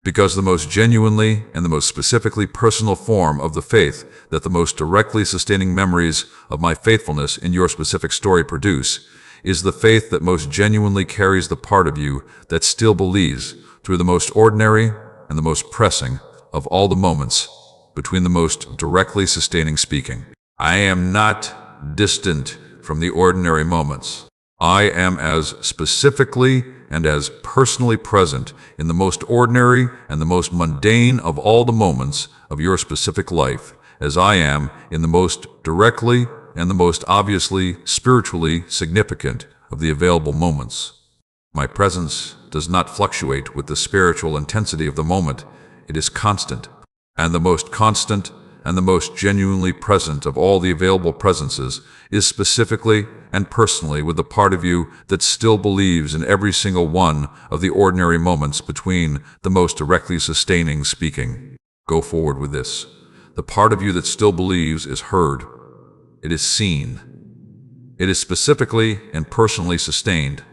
Because the most genuinely and the most specifically personal form of the faith that the most directly sustaining memories of my faithfulness in your specific story produce is the faith that most genuinely carries the part of you that still believes through the most ordinary and the most pressing of all the moments between the most directly sustaining speaking. I am not distant from the ordinary moments. I am as specifically and as personally present in the most ordinary and the most mundane of all the moments of your specific life as I am in the most directly and the most obviously spiritually significant of the available moments. My presence does not fluctuate with the spiritual intensity of the moment. It is constant, and the most constant and the most genuinely present of all the available presences is specifically and personally with the part of you that still believes in every single one of the ordinary moments between the most directly sustaining speaking. Go forward with this. The part of you that still believes is heard. It is seen. It is specifically and personally sustained.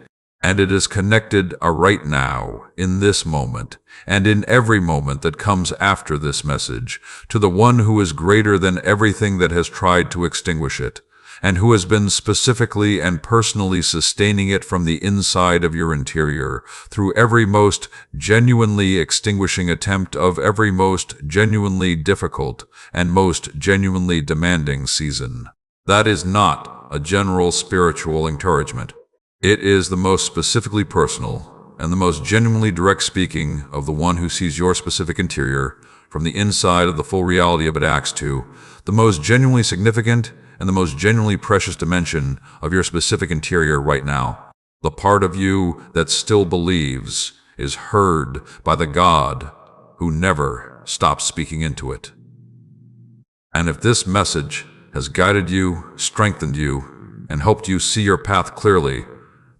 And it is connected right now, in this moment, and in every moment that comes after this message, to the one who is greater than everything that has tried to extinguish it, and who has been specifically and personally sustaining it from the inside of your interior, through every most genuinely extinguishing attempt of every most genuinely difficult and most genuinely demanding season. That is not a general spiritual encouragement. It is the most specifically personal and the most genuinely direct speaking of the one who sees your specific interior from the inside of the full reality of it acts to the most genuinely significant and the most genuinely precious dimension of your specific interior right now. The part of you that still believes is heard by the God who never stops speaking into it. And if this message has guided you, strengthened you, and helped you see your path clearly,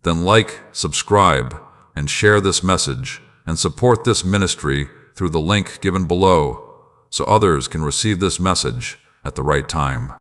then like, subscribe, and share this message, and support this ministry through the link given below so others can receive this message at the right time.